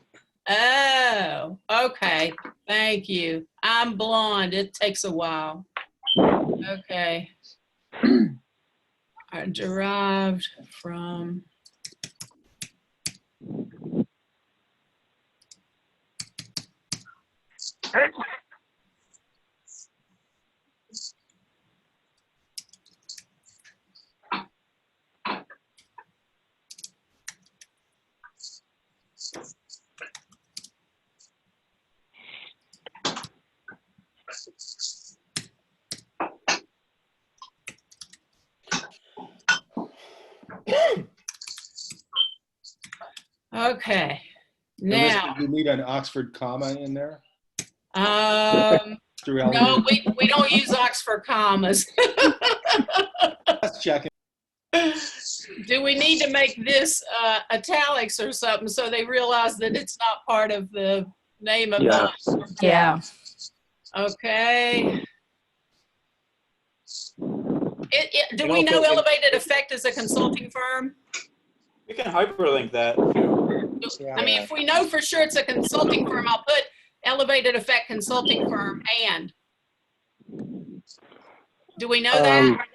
Oh, okay. Thank you. I'm blonde. It takes a while. Okay. Are derived from. Okay. Now, Do you need an Oxford comma in there? no, we don't use Oxford commas. Let's check it. Do we need to make this italics or something so they realize that it's not part of the name of the? Yeah. Okay. Do we know Elevated Effect is a consulting firm? We can hyperlink that. Yeah. I mean, if we know for sure it's a consulting firm, I'll put Elevated Effect Consulting Firm and. Do we know that?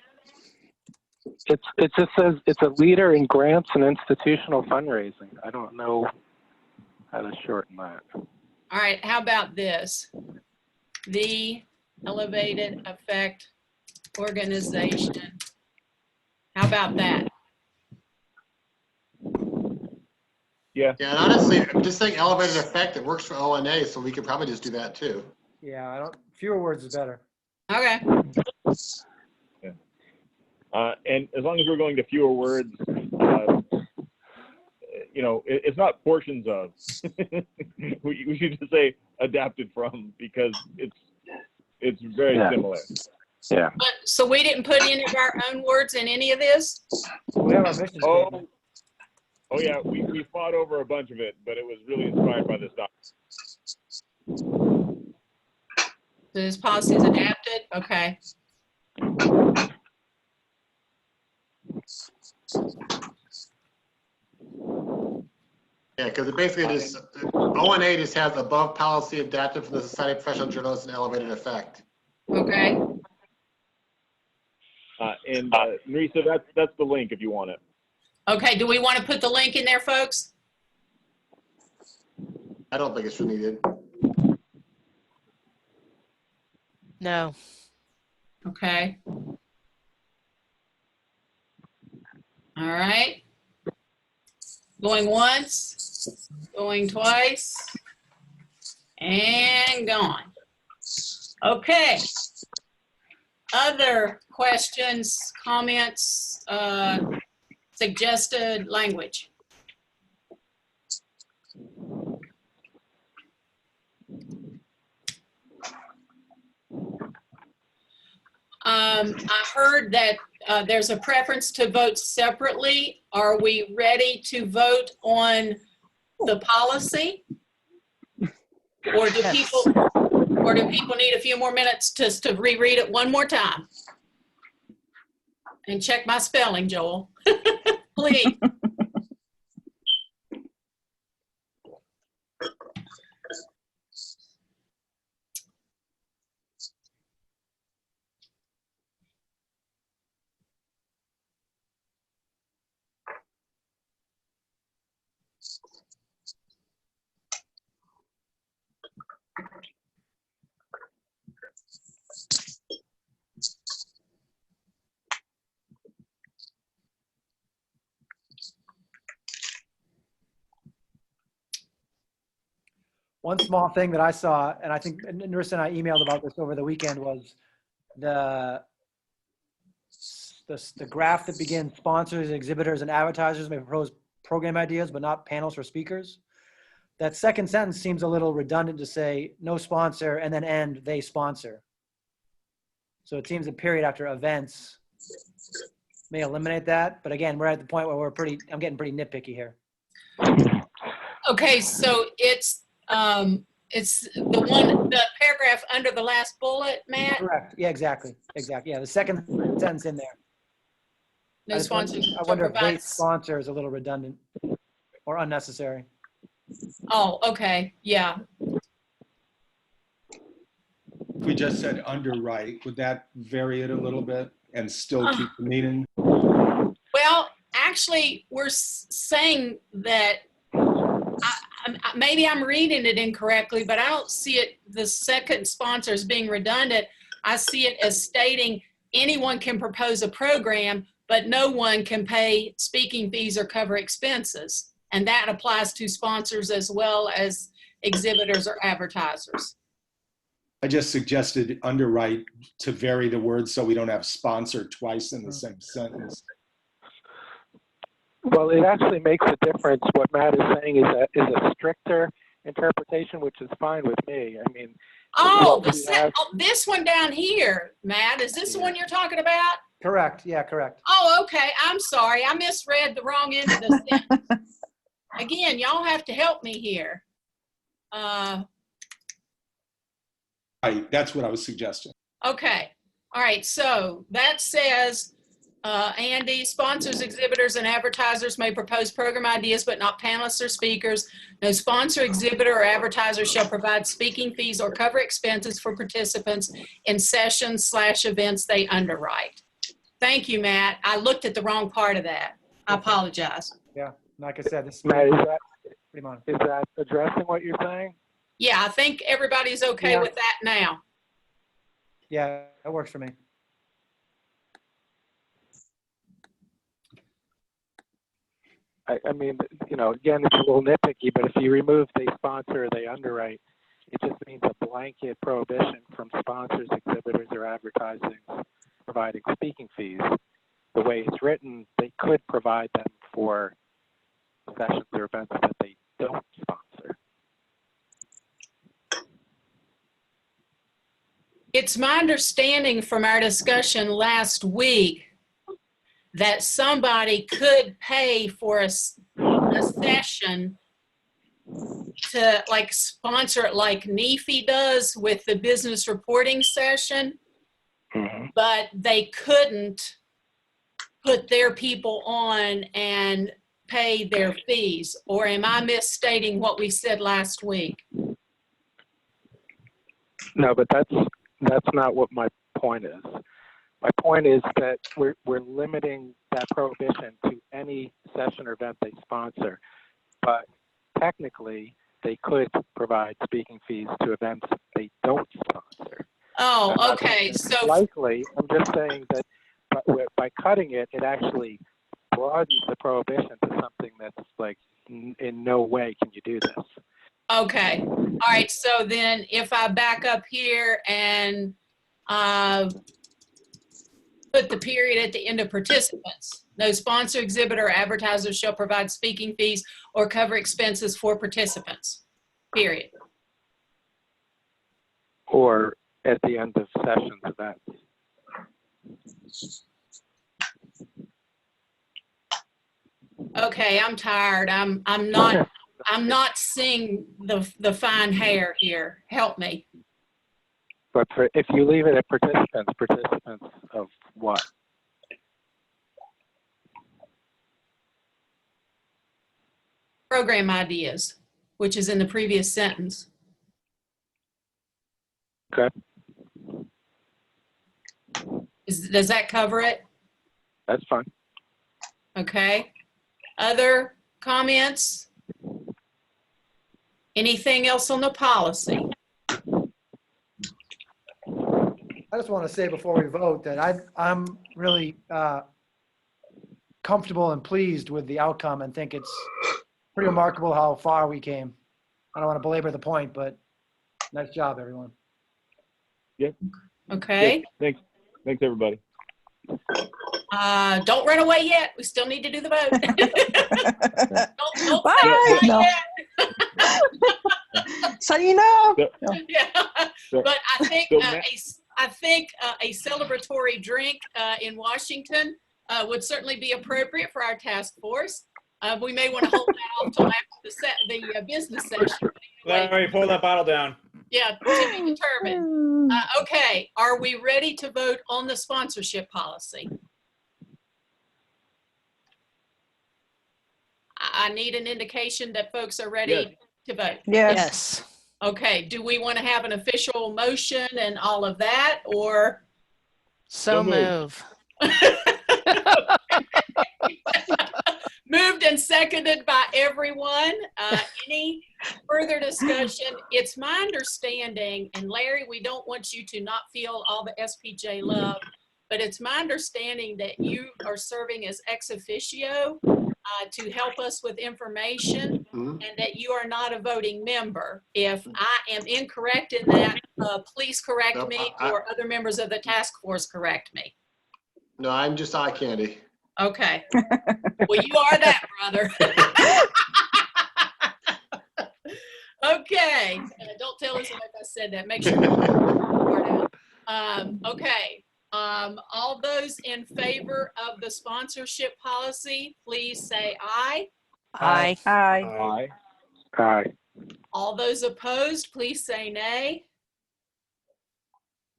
It just says it's a leader in grants and institutional fundraising. I don't know how to shorten that. All right, how about this? The Elevated Effect Organization. How about that? Yeah. Yeah, and honestly, I'm just saying elevated effect, it works for ONA, so we could probably just do that too. Yeah, fewer words is better. Okay. And as long as we're going to fewer words, you know, it's not portions of. we should just say adapted from, because it's very similar. Yeah. But, so we didn't put any of our own words in any of this? We have our mission statement. Oh yeah, we fought over a bunch of it, but it was really inspired by this document. So this policy is adapted? Okay. Yeah, because it basically just, ONA just has above policy adapted from the Society of Professional Journalists and elevated effect. Okay. And Marisa, that's the link if you want it. Okay, do we want to put the link in there, folks? I don't think it's needed. No. Okay. All right. Going once, going twice, and gone. Okay. Other questions, comments, suggested language? I heard that there's a preference to vote separately. Are we ready to vote on the policy? Or do people need a few more minutes just to reread it one more time? And check my spelling, Joel. Please. One small thing that I saw, and I think Narissa and I emailed about this over the weekend, was the graph that begins sponsors, exhibitors, and advertisers may propose program ideas, but not panels or speakers. That second sentence seems a little redundant to say no sponsor and then end they sponsor. So it seems a period after events may eliminate that. But again, we're at the point where I'm getting pretty nitpicky here. Okay, so it's the paragraph under the last bullet, Matt? Correct. Yeah, exactly. Yeah, the second sentence in there. No sponsors. I wonder if they sponsor is a little redundant or unnecessary. Oh, okay. Yeah. If we just said underwrite, would that vary it a little bit and still keep the meaning? Well, actually, we're saying that maybe I'm reading it incorrectly, but I don't see it, the second sponsor, as being redundant. I see it as stating anyone can propose a program, but no one can pay speaking fees or cover expenses. And that applies to sponsors as well as exhibitors or advertisers. I just suggested underwrite to vary the words so we don't have sponsor twice in the same sentence. Well, it actually makes a difference. What Matt is saying is a stricter interpretation, which is fine with me. I mean, this one down here, Matt, is this the one you're talking about? Correct. Yeah, correct. Oh, okay. I'm sorry. I misread the wrong end of the sentence. Again, y'all have to help me here. Right, that's what I was suggesting. Okay. All right. So that says, Andy, sponsors, exhibitors, and advertisers may propose program ideas, but not panelists or speakers. No sponsor, exhibitor, or advertiser shall provide speaking fees or cover expenses for participants in sessions/events they underwrite. Thank you, Matt. I looked at the wrong part of that. I apologize. Yeah, like I said, this is Matt, pretty much. is that addressing what you're saying? Yeah, I think everybody's okay Yeah. with that now. Yeah, that works for me. I mean, you know, again, it's a little nitpicky, but if you remove they sponsor or they underwrite, it just means a blanket prohibition from sponsors, exhibitors, or advertising providing speaking fees. The way it's written, they could provide them for sessions or events that they don't sponsor. It's my understanding from our discussion last week that somebody could pay for a session to like sponsor it like NEFI does with the business reporting session, but they couldn't put their people on and pay their fees. Or am I misstating what we said last week? No, but that's not what my point is. My point is that we're limiting that prohibition to any session or event they sponsor, but technically they could provide speaking fees to events they don't sponsor. Oh, okay. So likely, I'm just saying that by cutting it, it actually broadens the prohibition to something that's like, in no way can you do this. okay. All right. So then if I back up here and put the period at the end of participants. No sponsor, exhibitor, or advertiser shall provide speaking fees or cover expenses for participants, period. Or at the end of sessions events. Okay, I'm tired. I'm not seeing the fine hair here. Help me. But if you leave it at participants of what? Program ideas, which is in the previous sentence. Okay. Does that cover it? That's fine. Okay. Other comments? Anything else on the policy? I just want to say before we vote that I'm really comfortable and pleased with the outcome and think it's pretty remarkable how far we came. I don't want to belabor the point, but nice job, everyone. Yeah. Okay. Yeah, thanks everybody. Don't run away yet. We still need to do the vote. don't Bye. no. So you know. Yeah. So, But I think so I think a celebratory drink in Washington would certainly be appropriate for our task force. We may want to hold that off till after the business session. Anyway, Larry, pull that bottle down. yeah, to be determined. Okay, are we ready to vote on the sponsorship policy? I need an indication that folks are ready to vote. Yes. Okay, do we want to have an official motion and all of that, or? So move. Moved and seconded by everyone. Any further discussion? It's my understanding, and Larry, we don't want you to not feel all the SPJ love, but it's my understanding that you are serving as ex officio to help us with information, and that you are not a voting member. If I am incorrect in that, please correct me, or other members of the task force correct me. No, I'm just eye candy. Okay. Well, you are that, brother. Okay. Don't tell his wife I said that. Make sure. Okay. All those in favor of the sponsorship policy, please say aye. Aye. Aye. Aye. All those opposed, please say nay.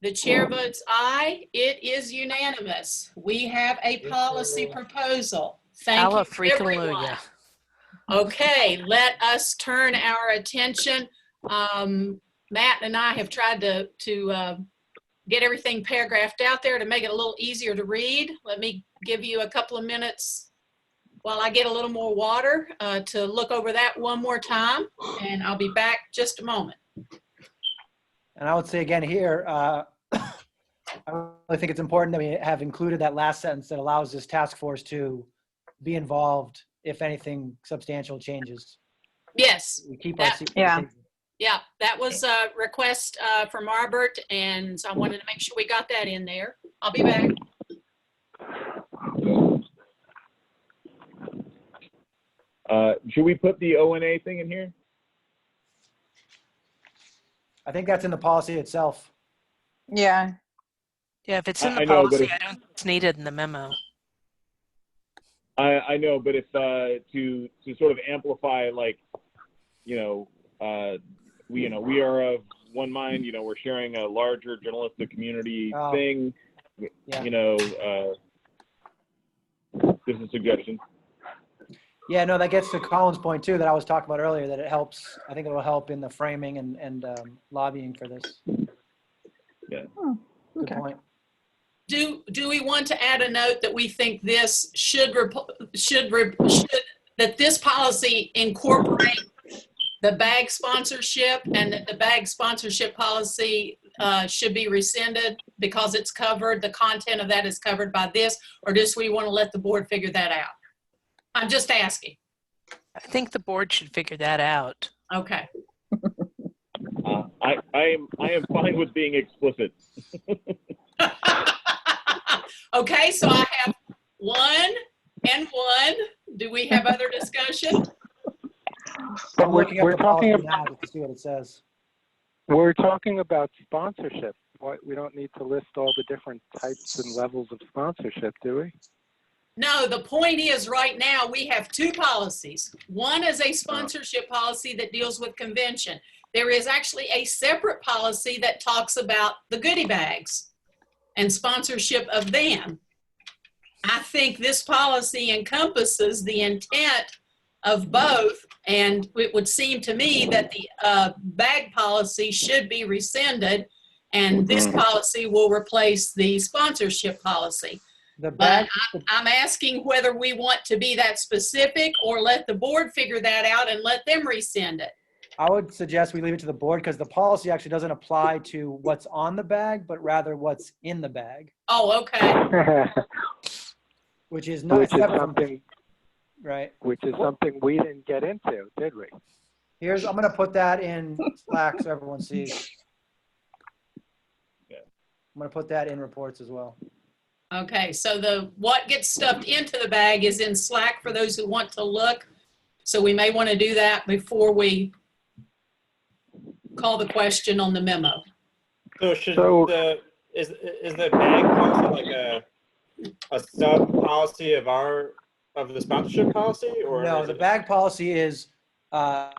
The chair votes aye. It is unanimous. We have a policy proposal. Thank you, everyone. Hallelujah. Okay, let us turn our attention. Matt and I have tried to get everything paragraphed out there to make it a little easier to read. Let me give you a couple of minutes while I get a little more water to look over that one more time, and I'll be back just a moment. And I would say again here, I really think it's important that we have included that last sentence that allows this task force to be involved if anything substantial changes. Yes. We keep our secret. Yeah. Yeah, that was a request from Robert, and so I wanted to make sure we got that in there. I'll be back. Should we put the ONA thing in here? I think that's in the policy itself. Yeah. Yeah, if it's in the I know, but policy, if- I don't think it's needed in the memo. I know, but if to sort of amplify, like, we are of one mind. We're sharing a larger journalistic community thing. Yeah. Just a suggestion. Yeah, no, that gets to Colin's point too that I was talking about earlier, that it helps. I think it will help in the framing and lobbying for this. Yeah. Good point. Do we want to add a note that we think this that this policy incorporate the bag sponsorship, and that the bag sponsorship policy should be rescinded because it's covered, the content of that is covered by this, or just we want to let the board figure that out? I'm just asking. I think the board should figure that out. Okay. I am fine with being explicit. Okay, so I have 1 and 1. Do we have other discussion? I'm looking up we're the policy talking now just to see what it says. We're talking about sponsorship. We don't need to list all the different types and levels of sponsorship, do we? No, the point is right now we have 2 policies. One is a sponsorship policy that deals with convention. There is actually a separate policy that talks about the goodie bags and sponsorship of them. I think this policy encompasses the intent of both, and it would seem to me that the bag policy should be rescinded, and this policy will replace the sponsorship policy. But I'm asking whether we want to be that specific or let the board figure that out and let them rescind it. I would suggest we leave it to the board because the policy actually doesn't apply to what's on the bag, but rather what's in the bag. Oh, okay. Which is not Which is something, right? Which is something we didn't get into, did we? I'm going to put that in Slack so everyone sees. Yeah. I'm going to put that in reports as well. Okay, so what gets stuffed into the bag is in Slack for those who want to look. So we may want to do that before we call the question on the memo. So is the bag policy like a sub policy of the sponsorship policy, or no? The bag policy is. I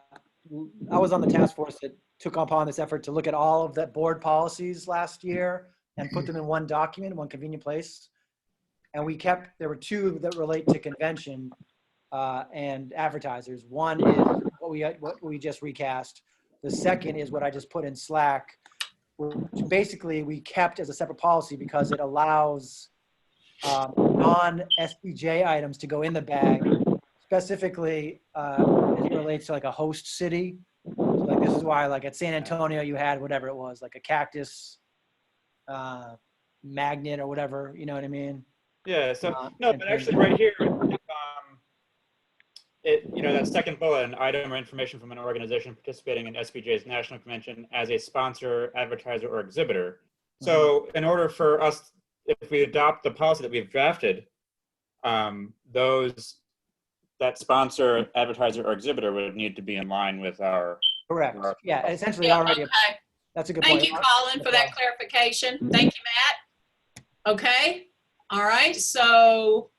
was on the task force that took upon this effort to look at all of the board policies last year and put them in one document, one convenient place. And there were 2 that relate to convention and advertisers. One is what we just recast. The second is what I just put in Slack, which basically we kept as a separate policy because it allows non-SPJ items to go in the bag, specifically as it relates to like a host city. So like this is why like at San Antonio you had whatever it was, like a cactus magnet or whatever, you know what I mean? Yeah, so no, but actually right here, that second bullet, an item or information from an organization participating in SPJ's national convention as a sponsor, advertiser, or exhibitor. So in order for us, if we adopt the policy that we've drafted, that sponsor, advertiser, or exhibitor would need to be in line with our. Correct. Yeah, essentially Yeah, already. okay. That's a good Thank point. you, Colin, for that clarification. Thank you, Matt. Okay. All right. So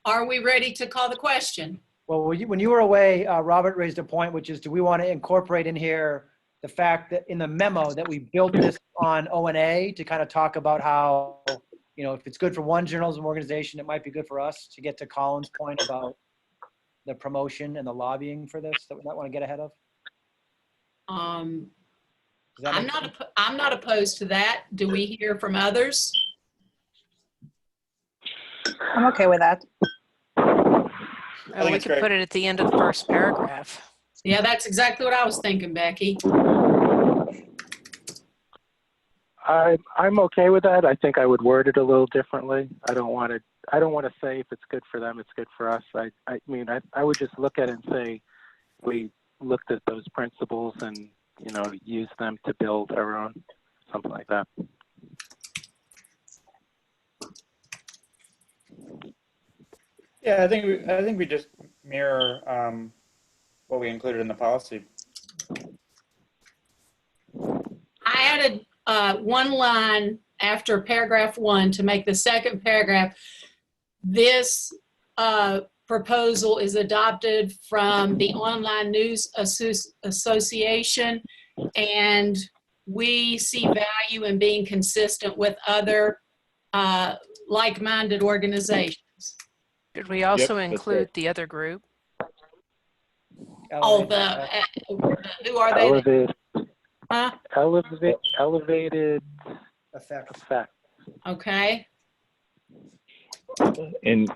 are we ready to call the question? Well, when you were away, Robert raised a point, which is, do we want to incorporate in here the fact that in the memo that we built this on ONA to kind of talk about how, if it's good for one journalism organization, it might be good for us, to get to Colin's point about the promotion and the lobbying for this that we might want to get ahead of? Does that make sense? I'm not opposed to that. Do we hear from others? I'm okay with that. We it's could great. put it at the end of the first paragraph. Yeah, that's exactly what I was thinking, Becky. I'm okay with that. I think I would word it a little differently. I don't want to say if it's good for them, it's good for us. I mean, I would just look at it and say we looked at those principles and, you know, use them to build our own, something like that. Yeah, I think we just mirror what we included in the policy. I added one line after paragraph 1 to make the second paragraph. This proposal is adopted from the Online News Association, and we see value in being consistent with other like-minded organizations. Should we also that's include right. the other group? Oh, who are they? Elevated, Huh? elevated Effect. effect. Okay. And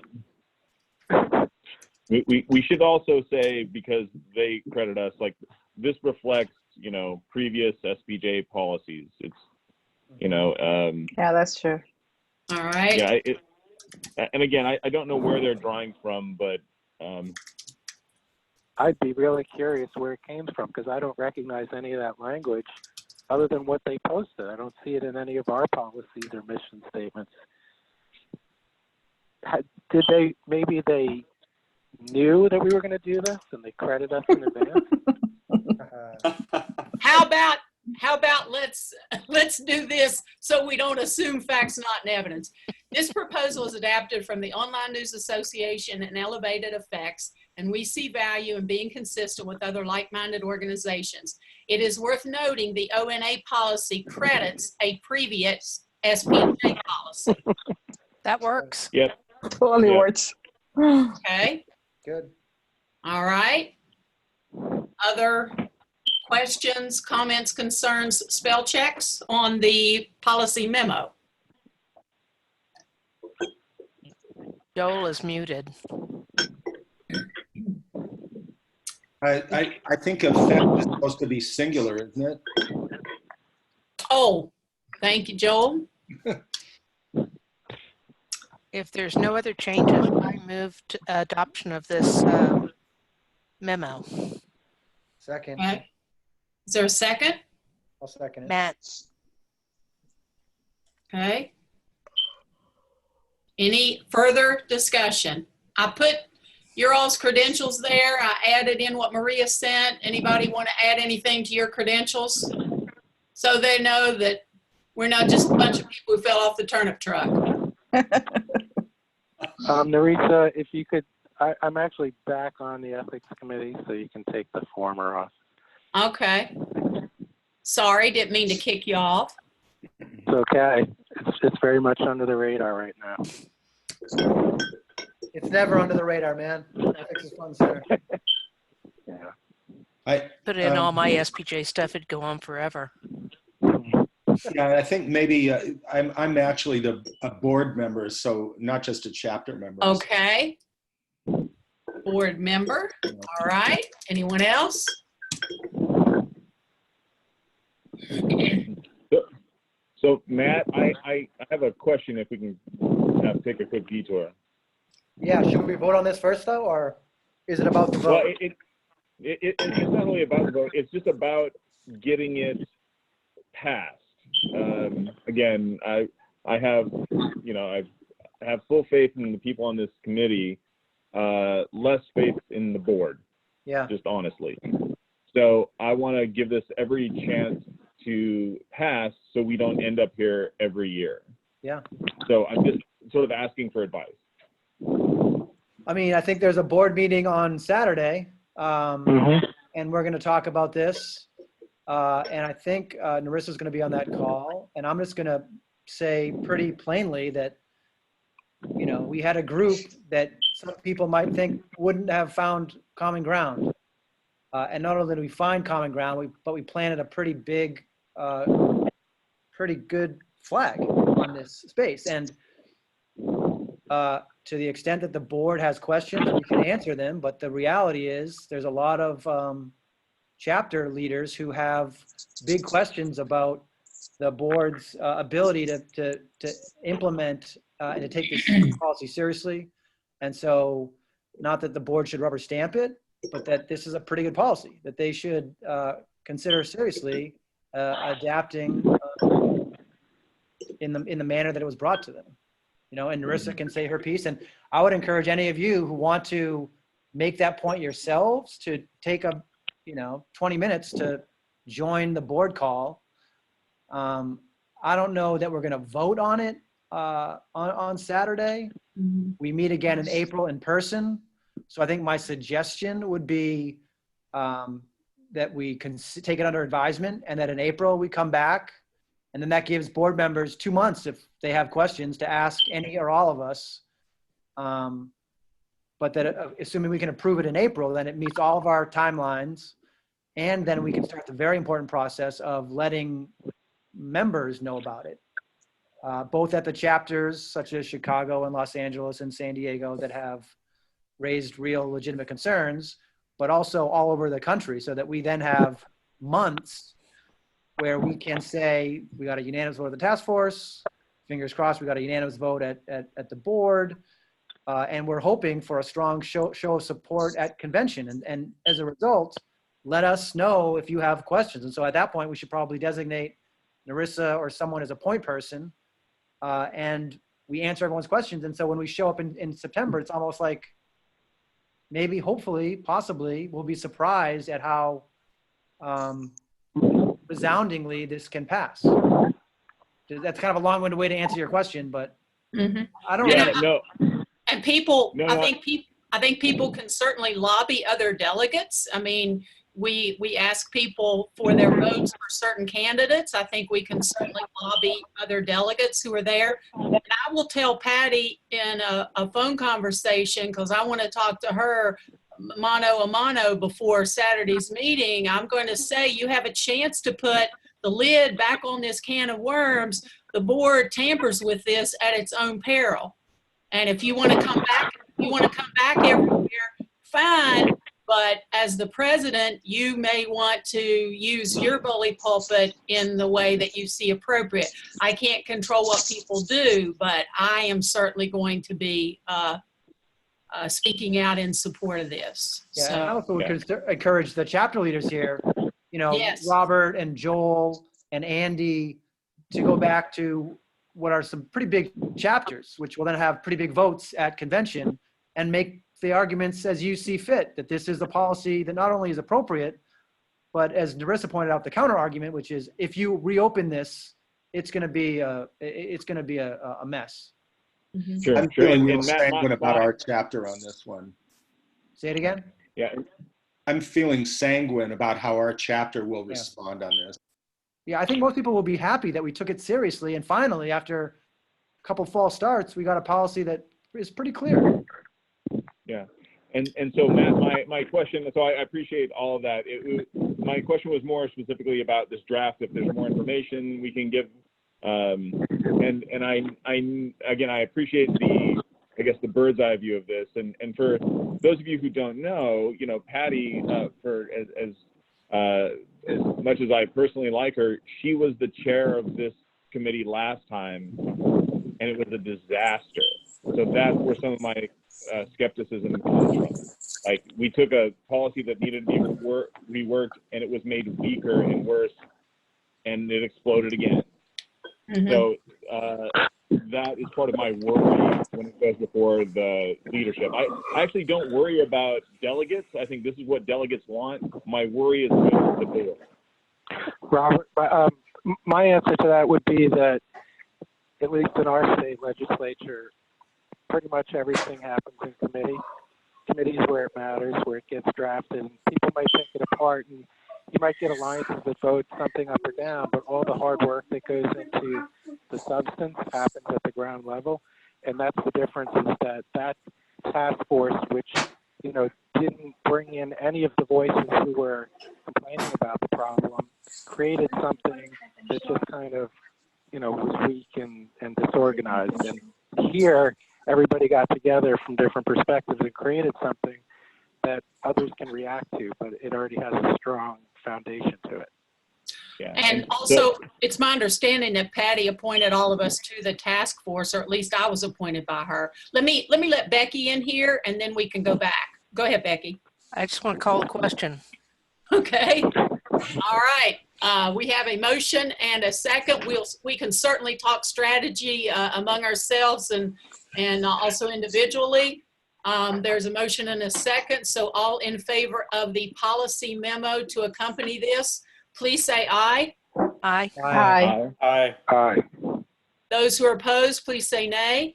we should also say, because they credit us, like this reflects, you know, previous SPJ policies. It's, you know, Yeah, that's true. All right. yeah. And again, I don't know where they're drawing from, but I'd be really curious where it came from because I don't recognize any of that language other than what they posted. I don't see it in any of our policies or mission statements. Did they, maybe they knew that we were going to do this and they credit us in advance? How about let's do this so we don't assume facts not in evidence. This proposal is adapted from the Online News Association and Elevated Effects, and we see value in being consistent with other like-minded organizations. It is worth noting the ONA policy credits a previous SPJ policy. That works. yep. Totally Yeah. works. Okay. Good. All right. Other questions, comments, concerns, spell checks on the policy memo? Joel is muted. I think effect is supposed to be singular, isn't it? Oh, thank you, Joel. If there's no other changes, I move to adoption of this memo. Second. Okay. Is there a second? I'll second it. Matt, Okay. Any further discussion? I put your all's credentials there. I added in what Maria sent. Anybody want to add anything to your credentials? So they know that we're not just a bunch of people who fell off the turnip truck. Narita, if you could, I'm actually back on the ethics committee, so you can take the former off. Okay. Sorry, didn't mean to kick you off. It's okay. It's very much under the radar right now. It's never under the radar, man. Ethics is fun center. Yeah. I put in all my SPJ stuff, it'd go on forever. yeah, I think maybe I'm actually a board member, so not just a chapter member. Okay. Board member. All right. Anyone else? So Matt, I have a question if we can take a quick detour. Yeah, should we vote on this first though, or is it about the vote? Well, it's not really about the vote. It's just about getting it passed. Again, I have, you know, I have full faith in the people on this committee, less faith in the board. Yeah. Just honestly. So I want to give this every chance to pass so we don't end up here every year. Yeah. So I'm just sort of asking for advice. I mean, I think there's a board meeting on Saturday, and we're going to talk about this. And I think Narissa's going to be on that call. And I'm just going to say pretty plainly that, you know, we had a group that some people might think wouldn't have found common ground. And not only did we find common ground, but we planted a pretty big pretty good flag on this space. And to the extent that the board has questions, we can answer them. But the reality is there's a lot of chapter leaders who have big questions about the board's ability to implement and to take this policy seriously. And so, not that the board should rubber stamp it, but that this is a pretty good policy that they should consider seriously adapting in the manner that it was brought to them. You know, and Narissa can say her piece. And I would encourage any of you who want to make that point yourselves to take 20 minutes to join the board call. I don't know that we're going to vote on it on Saturday. We meet again in April in person. So I think my suggestion would be that we can take it under advisement, and that in April we come back, and then that gives board members 2 months if they have questions to ask any or all of us. But that assuming we can approve it in April, then it meets all of our timelines, and then we can start the very important process of letting members know about it, both at the chapters such as Chicago and Los Angeles and San Diego that have raised real legitimate concerns, but also all over the country, so that we then have months where we can say we got a unanimous vote of the task force, fingers crossed we got a unanimous vote at the board, and we're hoping for a strong show of support at convention. And as a result, let us know if you have questions. And so at that point, we should probably designate Narissa or someone as a point person, and we answer everyone's questions. And so when we show up in September, it's almost like maybe, hopefully, possibly, we'll be surprised at how resoundingly this can pass. That's kind of a long-winded way to answer your question, but I don't know. And people, I think people can certainly lobby other delegates. I mean, we ask people for their votes for certain candidates. I think we can certainly lobby other delegates who are there. And I will tell Patty in a phone conversation, because I want to talk to her mano a mano before Saturday's meeting. I'm going to say you have a chance to put the lid back on this can of worms. The board tampers with this at its own peril. And if you want to come back, every year, fine. But as the president, you may want to use your bully pulpit in the way that you see appropriate. I can't control what people do, but I am certainly going to be speaking out in support of this. Yeah, so, and I also would encourage the chapter leaders here, yes. Robert and Joel and Andy, to go back to what are some pretty big chapters, which will then have pretty big votes at convention, and make the arguments as you see fit, that this is the policy that not only is appropriate, but as Narissa pointed out, the counter argument, which is if you reopen this, it's going to be a mess. Sure, I'm feeling real sanguine about our chapter on this one. Say it again. Yeah, I'm feeling sanguine about how our chapter will respond on this. Yeah, I think most people will be happy that we took it seriously, and finally, after a couple false starts, we got a policy that is pretty clear. Yeah, and so Matt, my question. So I appreciate all of that. My question was more specifically about this draft. If there's more information we can give, and I appreciate the bird's eye view of this. And for those of you who don't know, Patty, as much as I personally like her, she was the chair of this committee last time, and it was a disaster. So that's where some of my skepticism comes from. Like, we took a policy that needed to be reworked, and it was made weaker and worse, and it exploded again. So that is part of my worry when it goes before the leadership. I actually don't worry about delegates. I think this is what delegates want. My worry is with the board. Robert, my answer to that would be that, at least in our state legislature, pretty much everything happens in committee. Committee is where it matters, where it gets drafted. And people might take it apart, and you might get alliances that vote something up or down, but all the hard work that goes into the substance happens at the ground level. And that's the difference, is that task force, which, didn't bring in any of the voices who were complaining about the problem, created something that just kind of, was weak and disorganized. And here, everybody got together from different perspectives and created something that others can react to, but it already has a strong foundation to it. Yeah. And also, it's my understanding that Patty appointed all of us to the task force, or at least I was appointed by her. Let me let Becky in here, and then we can go back. Go ahead, Becky. I just want to call a question. Okay. All right. We have a motion and a second. We can certainly talk strategy among ourselves and also individually. There's a motion and a second. So all in favor of the policy memo to accompany this, please say aye. Aye. Aye. Aye. Aye. Those who are opposed, please say nay.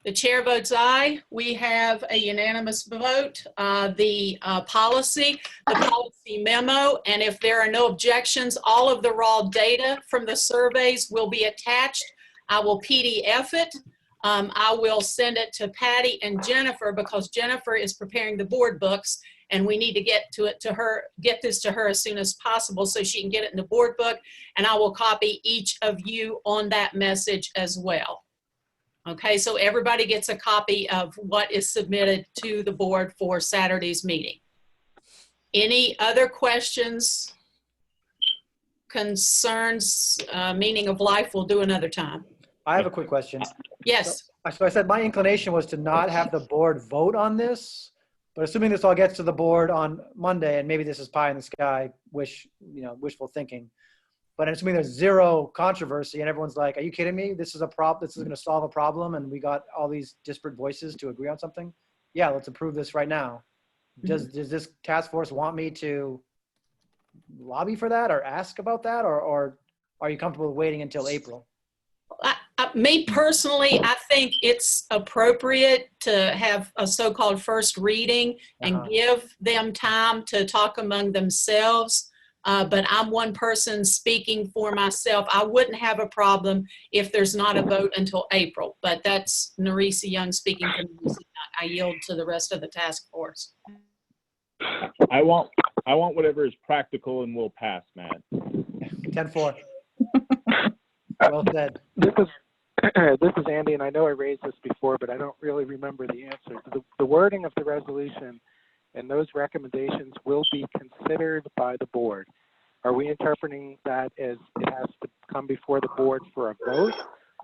The chair votes aye. We have a unanimous vote. The policy memo, and if there are no objections, all of the raw data from the surveys will be attached. I will PDF it. I will send it to Patty and Jennifer because Jennifer is preparing the board books, and we need to get this to her as soon as possible so she can get it in the board book, and I will copy each of you on that message as well. Okay, so everybody gets a copy of what is submitted to the board for Saturday's meeting. Any other questions, concerns, meaning of life, we'll do another time. I have a quick question. Yes. So I said my inclination was to not have the board vote on this, but assuming this all gets to the board on Monday, and maybe this is pie in the sky, wishful thinking, but assuming there's zero controversy and everyone's like, are you kidding me? This is a problem. This is going to solve a problem. And we got all these disparate voices to agree on something. Yeah, let's approve this right now. Does this task force want me to lobby for that or ask about that? Or are you comfortable waiting until April? Me personally, I think it's appropriate to have a so-called first reading and give them time to talk among themselves. But I'm one person speaking for myself. I wouldn't have a problem if there's not a vote until April, but that's Narisa Young speaking for Narisa Young. I yield to the rest of the task force. I want whatever is practical and will pass, Matt. 10-4. Well said. This is Andy, and I know I raised this before, but I don't really remember the answer. The wording of the resolution and those recommendations will be considered by the board. Are we interpreting that as it has to come before the board for a vote,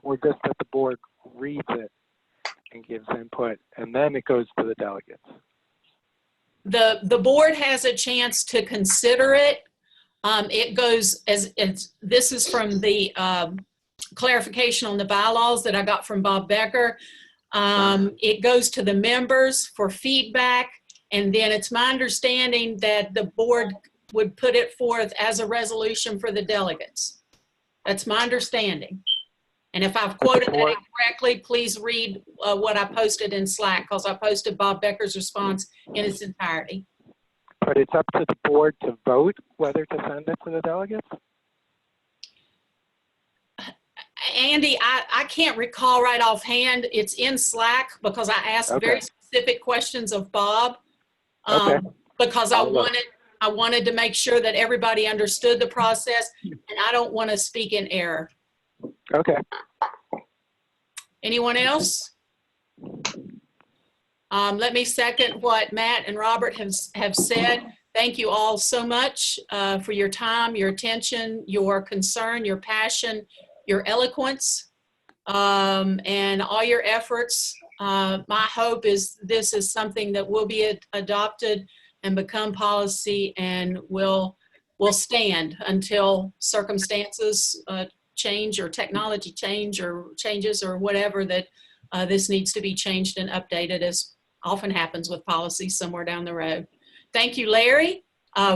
or just that the board reads it and gives input, and then it goes to the delegates? The board has a chance to consider it. It goes this is from the clarification on the bylaws that I got from Bob Becker. It goes to the members for feedback. And then it's my understanding that the board would put it forth as a resolution for the delegates. That's my understanding. And if I've quoted that incorrectly, please read what I posted in Slack, because I posted Bob Becker's response in its entirety. But it's up to the board to vote whether to send it to the delegates? Andy, I can't recall right offhand. It's in Slack because I asked very specific questions of Bob. Because I wanted to make sure that everybody understood the process, and I don't want to speak in error. Okay. Anyone else? Let me second what Matt and Robert have said. Thank you all so much for your time, your attention, your concern, your passion, your eloquence, and all your efforts. My hope is this is something that will be adopted and become policy and will stand until circumstances change or technology changes or whatever, that this needs to be changed and updated, as often happens with policy somewhere down the road. Thank you, Larry,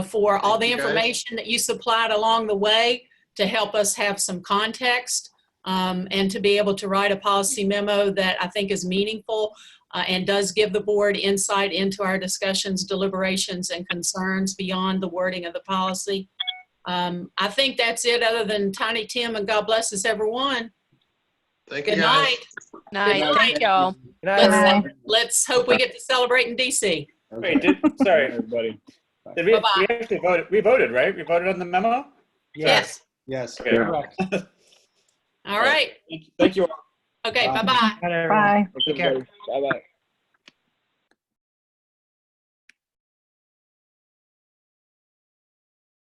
for all the information that you supplied along the way to help us have some context and to be able to write a policy memo that I think is meaningful and does give the board insight into our discussions, deliberations, and concerns beyond the wording of the policy. I think that's it, other than Tiny Tim and God bless us everyone. Thank you, Good guys. night. Night. Good Thank y'all. Good night, everyone. Let's hope we get to celebrate in DC. Wait, sorry, Everybody. did we Bye-bye. actually voted? We voted, right? We voted on the memo? Yes. Yes. Okay. Correct. All right. Thank you all. Okay. Bye. Bye-bye. Good night, everyone. Bye. Take care. Bye bye.